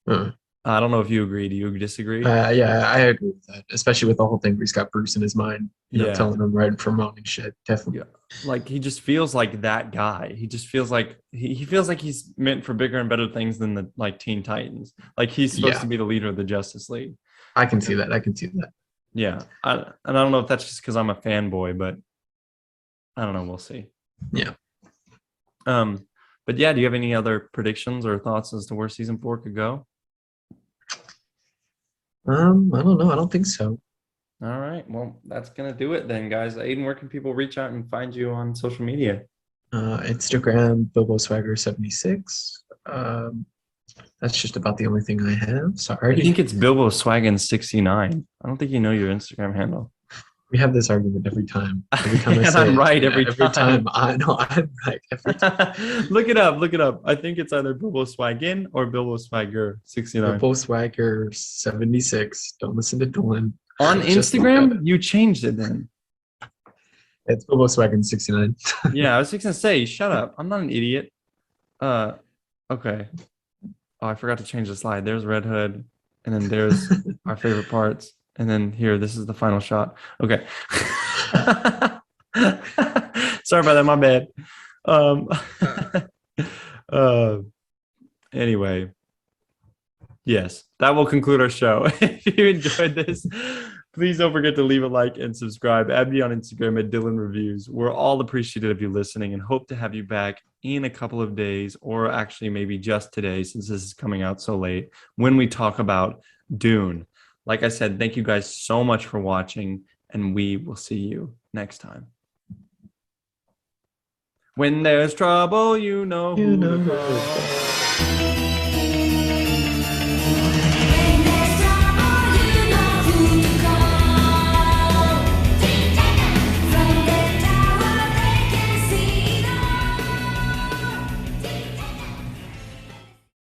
Uh, I don't know if you agree. Do you disagree? yeah, I agree with that. Especially with the whole thing where he's got Bruce in his mind, Yeah. telling him right from wrong and shit. Definitely. Yeah. Like he just feels like that guy. He just feels like he feels like he's meant for bigger and better things than the like Teen Titans. Like he's supposed Yeah. to be the leader of the Justice League. I can see that. I can see that. Yeah. And I don't know if that's just because I'm a fanboy, but I don't know. We'll see. Yeah. But yeah, do you have any other predictions or thoughts as to where season 4 could go? I don't know. I don't think so. All right. Well, that's gonna do it then, guys. Aiden, where can people reach out and find you on social media? Instagram, Bilbo Swagger 76. That's just about the only thing I have. I Sorry. think it's Bilbo Swaggin 69. I don't think you know your Instagram handle. We have this argument every time. Every time I And say I'm it. right Yeah, every time. I know I'm right every time. Look it up. Look it up. I think it's either Bilbo Swaggin or Bilbo Swagger 69. Bilbo Swagger 76. Don't listen to Dylan. On Just look at Instagram, it. you changed it then. It's Bilbo Swagger 69. Yeah, I was just gonna say, shut up. I'm not an idiot. Okay. Oh, I forgot to change the slide. There's Red Hood, and then there's our favorite parts. And then here, this is the final shot. Okay. Sorry about that, my bad. Uh, anyway, Yes, that will conclude our show. If you enjoyed this, please don't forget to leave a like and subscribe. Add me on Instagram at Dylan Reviews. We're all appreciative of you listening and hope to have you back in a couple of days, or actually maybe just today, since this is coming out so late, when we talk about Dune. Like I said, thank you guys so much for watching, and we will see you next time. When there's trouble, you know who to call.